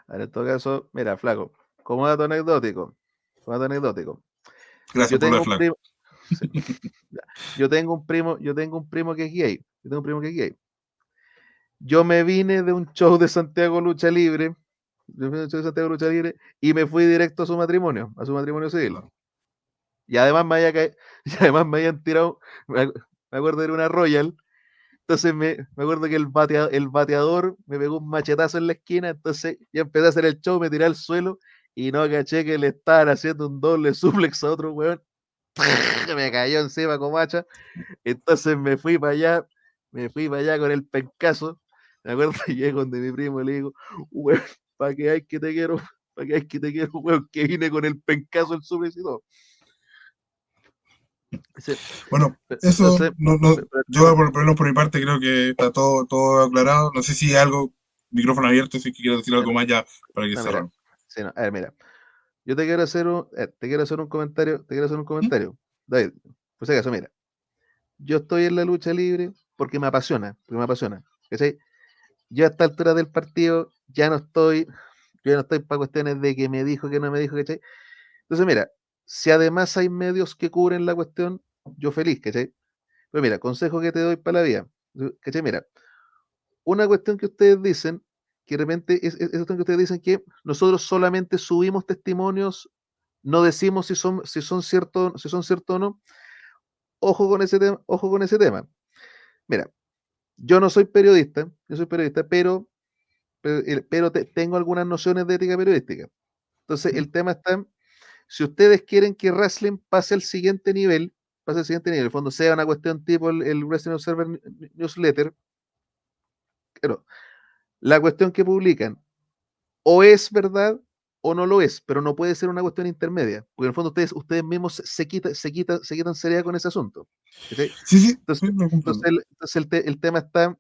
Ahora, en todo caso, mira, flaco, como dato anecdótico, Gracias yo por lo de tengo un flaco. primo, sí, ya, yo tengo un primo que es gay, yo tengo un primo que es gay. Yo me vine de un show de Santiago Lucha Libre, y me fui directo a su matrimonio civil. Claro. Y además y además me habían tirado, me acuerdo era una Royal, entonces me acuerdo que el bateador me pegó un machetazo en la esquina, entonces ya empecé a hacer el show, me tiré al suelo y no caché que le estaban haciendo un doble suplex a otro weón, que me cayó encima como hacha, entonces me fui para allá con el pencazo, me acuerdo que llegué donde mi primo y le digo, weón, para que hay que te quiero, para que hay que te quiero, weón, que vine con el pencazo el suplex y todo. Sí, Bueno, eso, entonces, no, no, pero el yo tema, por lo menos por mi parte creo que está todo aclarado. No sé si hay algo, micrófono abierto, si quiero decir sí, algo más ya para que no, mira, cerramos. sí, no, a ver, mira, yo te quiero hacer un comentario, ¿Mm? David, pues si acaso, mira, yo estoy en la lucha libre porque me apasiona, ¿cachai? Yo a esta altura del partido ya no estoy para cuestiones de que me dijo, que no me dijo, ¿cachai? Entonces, mira, si además hay medios que cubren la cuestión, yo feliz, ¿cachai? Pero mira, consejo que te doy para la vida, ¿cachai? Mira, una cuestión que ustedes dicen, que de repente es cuestión que ustedes dicen que nosotros solamente subimos testimonios, no decimos si son ciertos o no. Ojo con ese tema. Mira, yo no soy periodista, pero tengo algunas nociones de ética periodística. Entonces, ¿Mm? el tema está en, si ustedes quieren que wrestling pase al siguiente nivel, en el fondo sea una cuestión tipo el Wrestling Observer Newsletter, claro, la cuestión que publican o es verdad o no lo es, pero no puede ser una cuestión intermedia, porque en el fondo ustedes mismos se quitan seriedad con ese asunto. ¿Cachai? Sí, sí, Entonces, sí, lo entonces, comprendo. el, entonces el tema está,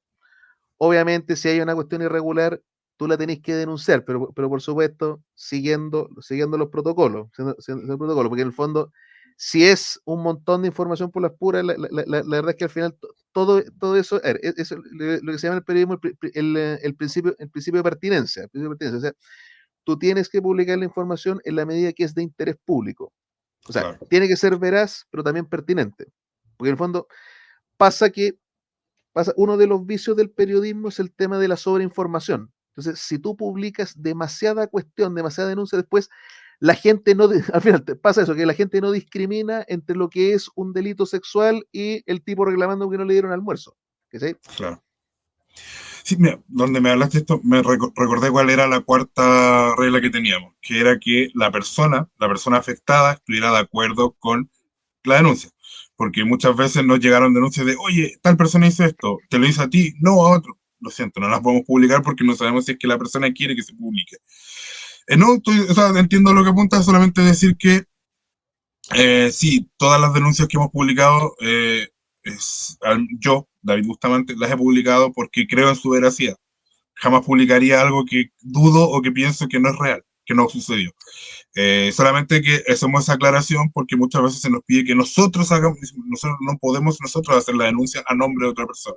obviamente, si hay una cuestión irregular, tú la tenés que denunciar, pero por supuesto, siguiendo los protocolos, siguiendo el protocolo, porque en el fondo, si es un montón de información por las puras, la verdad es que al final todo eso, a ver, eso es lo que se llama el periodismo, el principio de pertinencia, o sea, tú tienes que publicar la información en la medida que es de interés público. O sea, claro, tiene que ser veraz, pero también pertinente. Porque en el fondo pasa que uno de los vicios del periodismo es el tema de la sobreinformación. Entonces, si tú publicas demasiada cuestión, demasiada denuncia, después la gente no, al final te pasa eso, que la gente no discrimina entre lo que es un delito sexual y el tipo reclamando que no le dieron almuerzo. ¿Sí? claro. Sí, mira, donde me hablaste esto, me recordé cuál era la cuarta regla que teníamos, que era que la persona afectada, estuviera de acuerdo con la denuncia. Porque muchas veces nos llegaron denuncias de, oye, tal persona hizo esto, te lo hizo a ti, no a otro. Lo siento, no las podemos publicar porque no sabemos si es que la persona quiere que se publique. No, o sea, entiendo lo que apunta, solamente decir que sí, todas las denuncias que hemos publicado, yo, David Bustamante, las he publicado porque creo en su veracidad. Jamás publicaría algo que dudo o que pienso que no es real, que no sucedió. Solamente que hacemos esa aclaración porque muchas veces se nos pide que nosotros hagamos, nosotros no podemos nosotros hacer la denuncia a nombre de otra persona.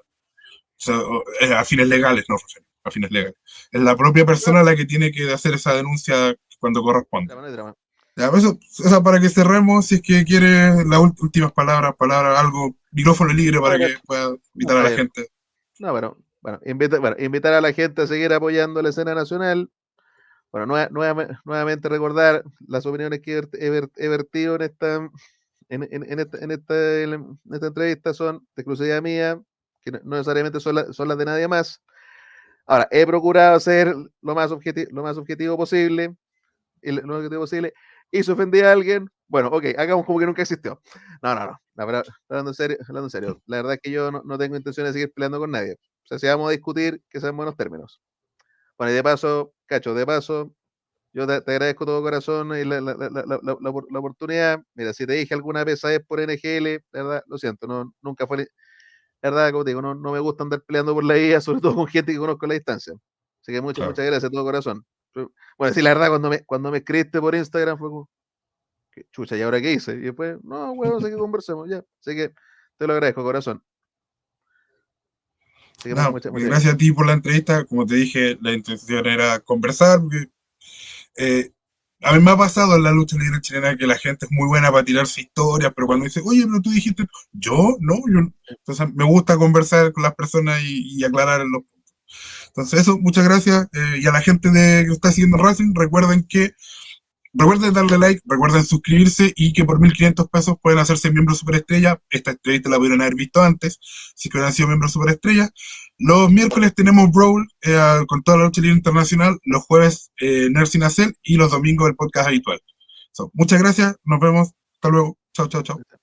O sea, a fines legales, no, Rafael, a fines legales. Es la propia No, persona la que tiene que hacer esa denuncia cuando corresponde. drama, no hay drama. Ya, pues eso, o sea, para que cerremos, si es que quiere las últimas palabras, algo, micrófono libre No, para que pueda no, invitar a la gente. no, bueno, invitar a la gente a seguir apoyando la escena nacional. Bueno, nuevamente recordar las opiniones que he vertido en esta entrevista son de exclusividad mía, que no necesariamente son las de nadie más. Ahora, he procurado ser lo más objetivo posible, lo más objetivo posible, y si ofendí a alguien, bueno, ok, hagamos como que nunca existió. No, pero hablando en serio, la verdad es que yo no tengo intención de seguir peleando con nadie. O sea, si vamos a discutir, que sean buenos términos. Bueno, y de paso, Cacho, de paso, yo te agradezco todo corazón y la oportunidad. Mira, si te dije alguna vez, ¿sabes? Por NGL, la verdad, lo siento, nunca fue, la verdad, como te digo, no me gusta andar peleando por la vida, sobre todo con gente que conozco a la distancia. Así que Claro, muchas gracias de todo corazón. Bueno, sí, la verdad, cuando me escribiste por Instagram fue como, "¿Qué chucha, ¿y ahora qué hice?" Y después, no, bueno, sé que conversemos, ya. Así que te lo agradezco, corazón. Así que nada, muchas gracias a gracias. ti por la entrevista. Como te dije, la intención era conversar. Porque, eh, a mí me ha pasado en la lucha libre chilena que la gente es muy buena para tirarse historias, pero cuando dice, oye, pero tú dijiste, yo, no, yo no. Entonces me gusta conversar con las personas y aclarar los puntos. Entonces eso, muchas gracias. Y a la gente que está siguiendo Racing, recuerden darle like, recuerden suscribirse y que por 1.500 pesos pueden hacerse miembros superestrella. Esta entrevista la pudieron haber visto antes, si que hubieran sido miembros superestrella. Los miércoles tenemos Brawl con toda la lucha libre internacional, los jueves Nursing Acel y los domingos el podcast habitual. So, muchas gracias, nos vemos, hasta luego, chao, chao, chao.